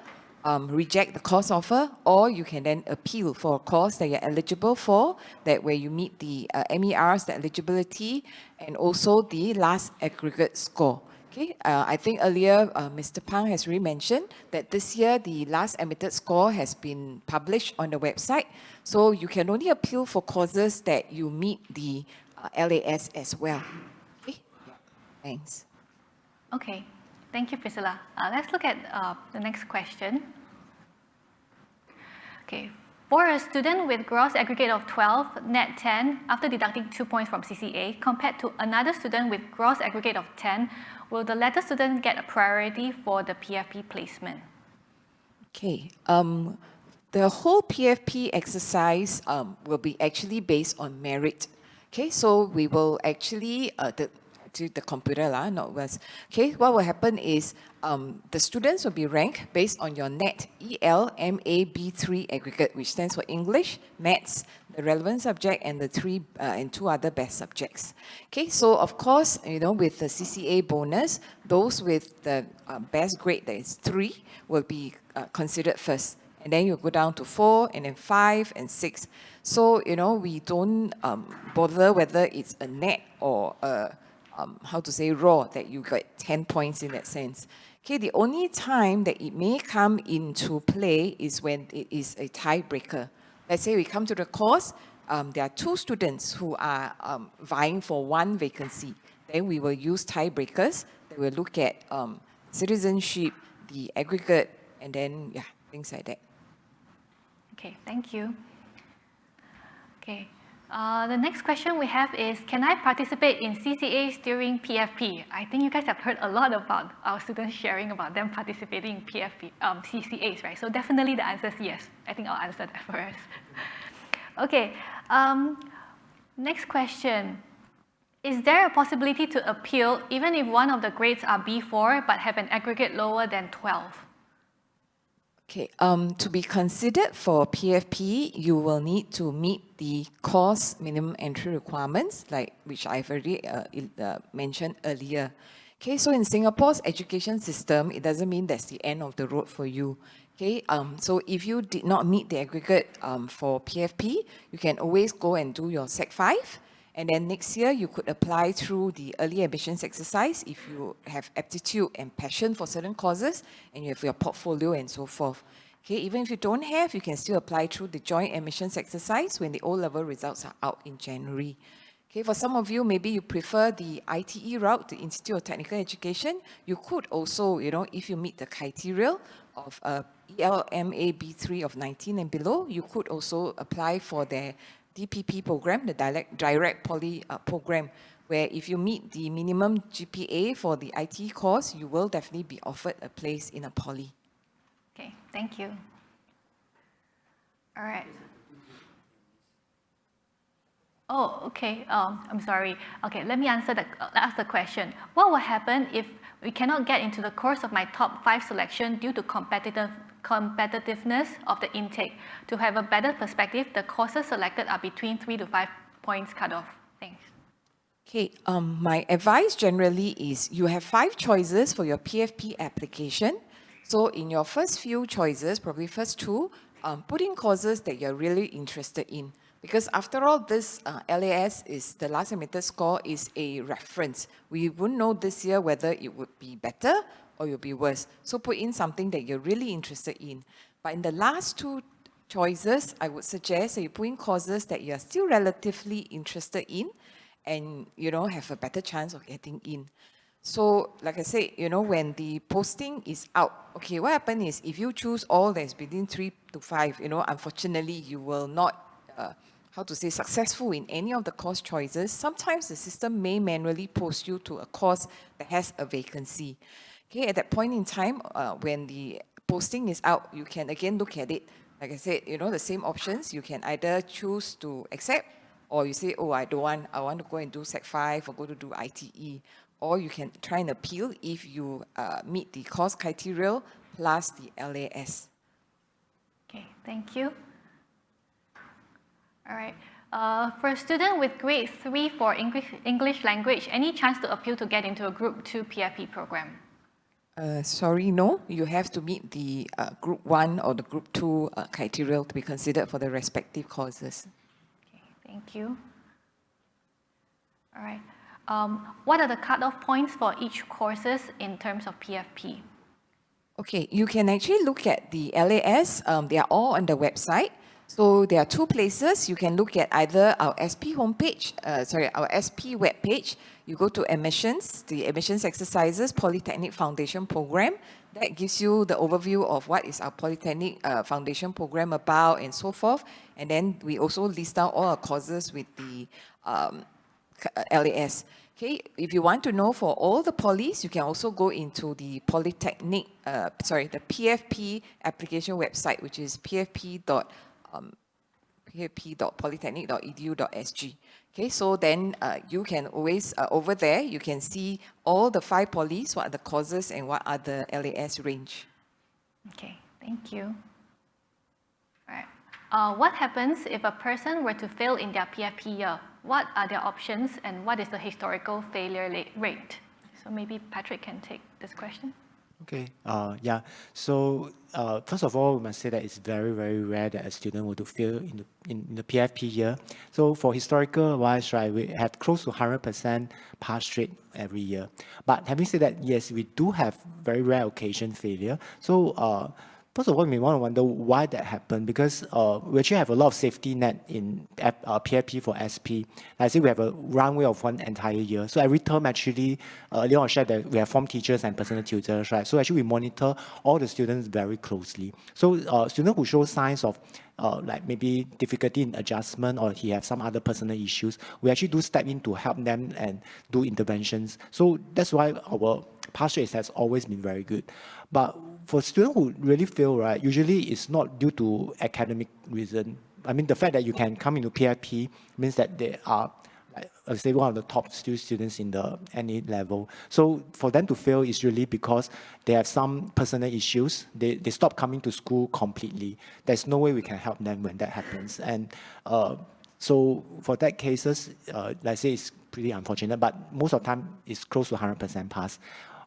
reject the course offer, or you can then appeal for a course that you're eligible for, that where you meet the MERs, the eligibility, and also the last aggregate score. Okay, I think earlier Mr. Pang has already mentioned that this year the last admitted score has been published on the website. So you can only appeal for courses that you meet the LAS as well. Okay, thanks. Okay, thank you, Priscilla. Let's look at the next question. Okay, for a student with gross aggregate of 12, net 10, after deducting 2 points from CCA, compared to another student with gross aggregate of 10, will the latter student get a priority for the PFP placement? Okay, the whole PFP exercise will be actually based on merit. Okay, so we will actually, the computer, not worse. Okay, what will happen is the students will be ranked based on your NET ELMAB3 aggregate, which stands for English, Maths, the relevant subject, and the 2 other best subjects. Okay, so of course, with the CCA bonus, those with the best grade that is 3 will be considered first. and then you go down to 4, and then 5, and 6. So, you know, we don't bother whether it's a net or a, how to say, raw, that you get 10 points in that sense. Okay, the only time that it may come into play is when it is a tiebreaker. Let's say we come to the course, there are 2 students who are vying for 1 vacancy. Then we will use tiebreakers that will look at citizenship, the aggregate, and then, yeah, things like that. Okay, thank you. Okay, the next question we have is, can I participate in CCAs during PFP? I think you guys have heard a lot about our students sharing about them participating in PFP, CCAs, right? So definitely the answer is yes. I think I'll answer that first. Okay, next question. Is there a possibility to appeal even if one of the grades are B4 but have an aggregate lower than 12? Okay, to be considered for PFP, you will need to meet the course minimum entry requirements, like which I've already mentioned earlier. Okay, so in Singapore's education system, it doesn't mean that's the end of the road for you. Okay, so if you did not meet the aggregate for PFP, you can always go and do your Sec 5. And then next year, you could apply through the early admissions exercise if you have aptitude and passion for certain courses and you have your portfolio and so forth. Okay, even if you don't have, you can still apply through the joint admissions exercise when the O-level results are out in January. Okay, for some of you, maybe you prefer the ITE route, the Institute of Technical Education. You could also, you know, if you meet the criteria of ELMA B3 of 19 and below, you could also apply for their DPP program, the direct poly program, where if you meet the minimum GPA for the IT course, you will definitely be offered a place in a poly. Okay, thank you. All right. Oh, okay. I'm sorry. Okay, let me ask the question. What will happen if we cannot get into the course of my top 5 selection due to competitiveness of the intake? To have a better perspective, the courses selected are between 3 to 5 points cutoff. Thanks. Okay, my advice generally is you have 5 choices for your PFP application. So in your first few choices, probably first 2, put in courses that you're really interested in. Because after all, this LAS is the last admitted score is a reference. We wouldn't know this year whether it would be better or it would be worse. So put in something that you're really interested in. But in the last 2 choices, I would suggest that you put in courses that you're still relatively interested in and, you know, have a better chance of getting in. So, like I said, you know, when the posting is out, okay, what happens is if you choose all that's between 3 to 5, you know, unfortunately, you will not how to say, successful in any of the course choices. Sometimes the system may manually post you to a course that has a vacancy. Okay, at that point in time, when the posting is out, you can again look at it. Like I said, you know, the same options. You can either choose to accept, or you say, oh, I don't want, I want to go and do Sec 5 or go to do ITE. Or you can try and appeal if you meet the course criteria plus the LAS. Okay, thank you. All right. For a student with grade 3 for English language, any chance to appeal to get into a Group 2 PFP program? Sorry, no. You have to meet the Group 1 or the Group 2 criteria to be considered for the respective courses. Okay, thank you. All right. What are the cutoff points for each courses in terms of PFP? Okay, you can actually look at the LAS. They are all on the website. So there are 2 places. You can look at either our SP homepage, our SP webpage. You go to admissions, the admissions exercises, Polytechnic Foundation Program. That gives you the overview of what is our Polytechnic Foundation Program about and so forth. And then we also list out all our courses with the LAS. Okay, if you want to know for all the polys, you can also go into the Polytechnic, the PFP application website, which is php.polytechnic.edu.sg. Okay, so then you can always, over there, you can see all the 5 polys, what are the courses and what are the LAS range. Okay, thank you. All right. What happens if a person were to fail in their PFP year? What are their options and what is the historical failure rate? So maybe Patrick can take this question. Okay, yeah. So first of all, we must say that it's very, very rare that a student were to fail in the PFP year. So for historical wise, right, we have close to 100% pass rate every year. But having said that, yes, we do have very rare occasion failure. So first of all, you may want to wonder why that happened, because we actually have a lot of safety net in PFP for SP. Like I say, we have a runway of one entire year. So every term actually, earlier on I shared that we have form teachers and personal tutors, right? So actually we monitor all the students very closely. So students who show signs of like maybe difficulty in adjustment, or he has some other personal issues, we actually do step in to help them and do interventions. So that's why our pass rate has always been very good. But for students who really fail, right, usually it's not due to academic reason. I mean, the fact that you can come into PFP means that they are, like, let's say, one of the top students in the NA level. So for them to fail is really because they have some personal issues. They stop coming to school completely. There's no way we can help them when that happens. And so for that cases, let's say it's pretty unfortunate, but most of the time it's close to 100% pass.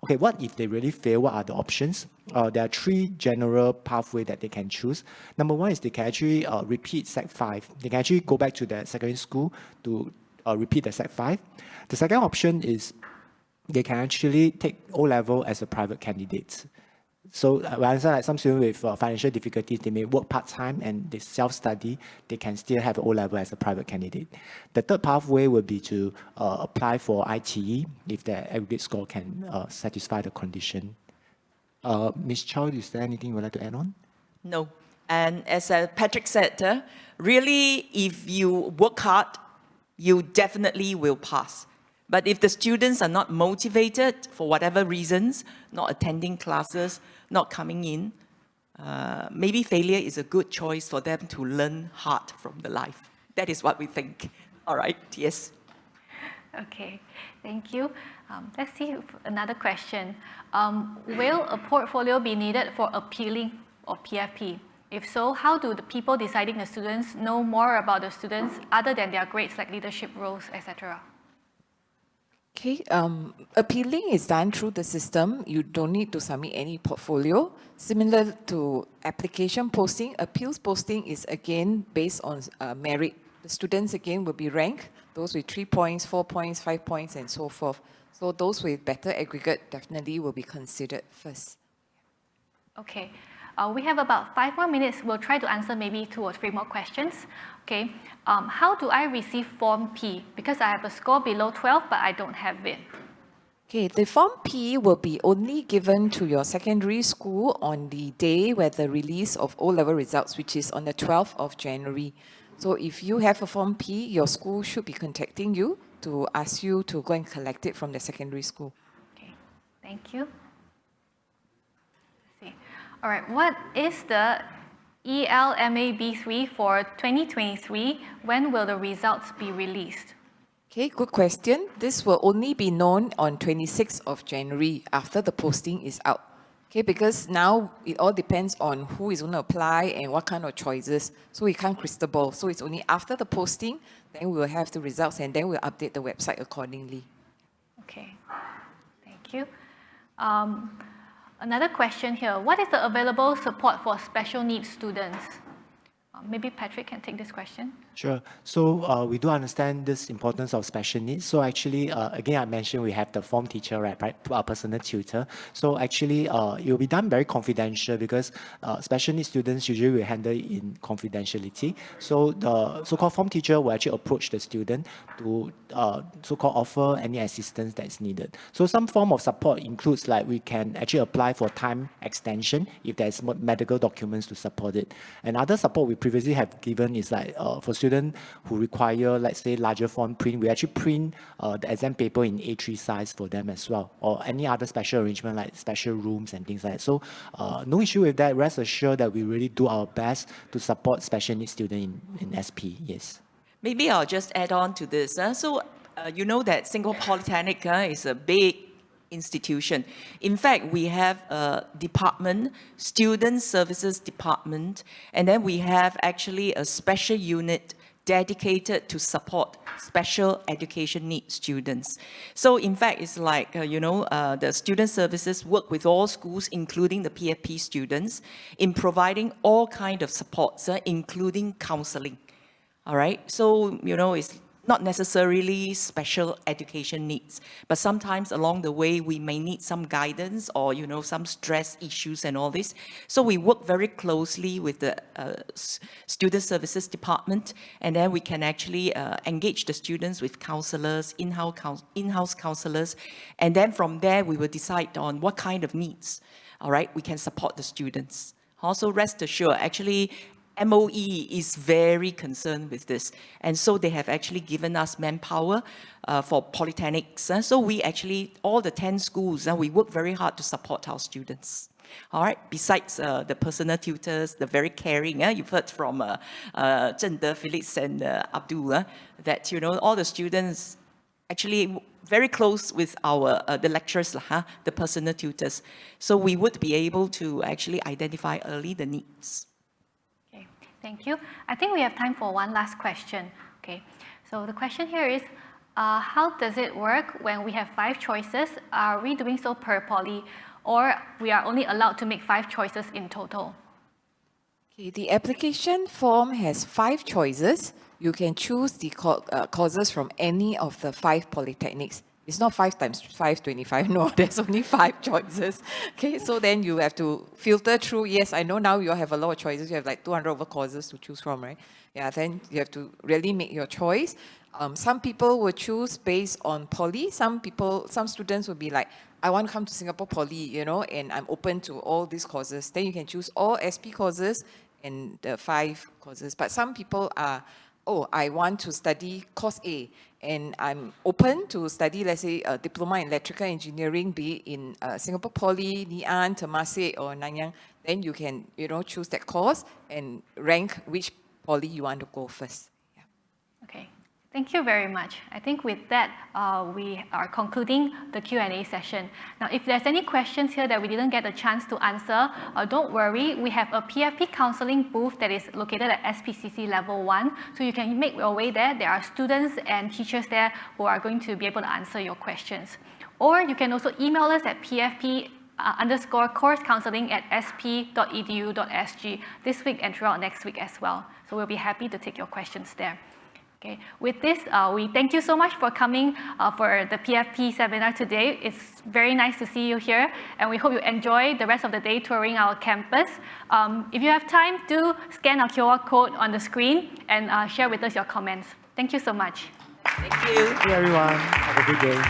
Okay, what if they really fail? What are the options? There are three general pathways that they can choose. Number one is they can actually repeat Sec 5. They can actually go back to their secondary school to repeat the Sec 5. The second option is they can actually take O-level as a private candidate. So I understand like some students with financial difficulties, they may work part-time and they self-study, they can still have O-level as a private candidate. The third pathway would be to apply for ITE if their aggregate score can satisfy the condition. Ms. Chow, is there anything you would like to add on? No. And as Patrick said, really, if you work hard, you definitely will pass. But if the students are not motivated for whatever reasons, not attending classes, not coming in, maybe failure is a good choice for them to learn hard from the life. That is what we think. All right, yes. Okay, thank you. Let's see another question. Will a portfolio be needed for appealing of PFP? If so, how do the people deciding the students know more about the students other than their grades like leadership roles, etc.? Okay, appealing is done through the system. You don't need to submit any portfolio. Similar to application posting, appeals posting is again based on merit. The students again will be ranked, those with 3 points, 4 points, 5 points, and so forth. So those with better aggregate definitely will be considered first. Okay, we have about 5 more minutes. We'll try to answer maybe 2 or 3 more questions. Okay, how do I receive Form P? Because I have a score below 12, but I don't have it. Okay, the Form P will be only given to your secondary school on the day where the release of O-level results, which is on the 12th of January. So if you have a Form P, your school should be contacting you to ask you to go and collect it from the secondary school. Okay, thank you. Let's see. All right, what is the ELMAB3 for 2023? When will the results be released? Okay, good question. This will only be known on 26th of January after the posting is out. Okay, because now it all depends on who is going to apply and what kind of choices. So we can't crystal ball. So it's only after the posting, then we will have the results and then we'll update the website accordingly. Okay, thank you. Another question here. What is the available support for special needs students? Maybe Patrick can take this question. Sure. So we do understand this importance of special needs. So actually, again, I mentioned we have the form teacher, right, our personal tutor. So actually, it will be done very confidential because special needs students usually will handle in confidentiality. So the so-called form teacher will actually approach the student to so-called offer any assistance that is needed. So some form of support includes like we can actually apply for time extension if there's medical documents to support it. And other support we previously have given is like for students who require, let's say, larger font print, we actually print the exam paper in A3 size for them as well, or any other special arrangement like special rooms and things like that. So no issue with that. Rest assured that we really do our best to support special needs students in SP, yes. Maybe I'll just add on to this. So you know that Singapore Polytechnic is a big institution. In fact, we have a department, Student Services Department, and then we have actually a special unit dedicated to support special education needs students. So in fact, it's like, the student services work with all schools, including the PFP students, in providing all kind of supports, including counseling. All right, so, it's not necessarily special education needs, but sometimes along the way, we may need some guidance or, some stress issues and all this. So we work very closely with the student services department, and then we can actually engage the students with counselors, in-house counselors, and then from there, we will decide on what kind of needs, all right, we can support the students. Also, rest assured, actually, MOE is very concerned with this, and so they have actually given us manpower for Polytechnics. So we actually, all the 10 schools, we work very hard to support our students. All right, besides the personal tutors, the very caring, you've heard from Zhende, Felix, and Abdul, that, all the students actually very close with the lecturers, the personal tutors. So we would be able to actually identify early the needs. Thank you. I think we have time for one last question. Okay, so the question here is, how does it work when we have 5 choices? Are we doing so per poly, or we are only allowed to make 5 choices in total? Okay, the application form has 5 choices. You can choose the courses from any of the 5 polytechnics. It's not 5 times 5, 25. No, there's only 5 choices. Okay, so then you have to filter through. Yes, I know now you have a lot of choices. You have like 200 over courses to choose from, right? Yeah, then you have to really make your choice. Some people will choose based on poly. Some students will be like, I want to come to Singapore Poly, and I'm open to all these courses. Then you can choose all SP courses and the 5 courses. But some people are, I want to study course A, and I'm open to study, let's say, a diploma in electrical engineering, be it in Singapore Poly, Ngee Ann, Temasek, or Nanyang. Then you can, choose that course and rank which poly you want to go first. Yeah. Okay, thank you very much. I think with that, we are concluding the Q&A session. Now, if there's any questions here that we didn't get a chance to answer, don't worry. We have a PFP counseling booth that is located at SPCC Level 1, so you can make your way there. There are students and teachers there who are going to be able to answer your questions. Or you can also email us at pfp_coursecounseling@sp.edu.sg this week and throughout next week as well. So we'll be happy to take your questions there. Okay. With this, we thank you so much for coming for the PFP seminar today. It's very nice to see you here, and we hope you enjoy the rest of the day touring our campus. If you have time, do scan our QR code on the screen and share with us your comments. Thank you so much. Thank you. Thank you, everyone. Have a good day.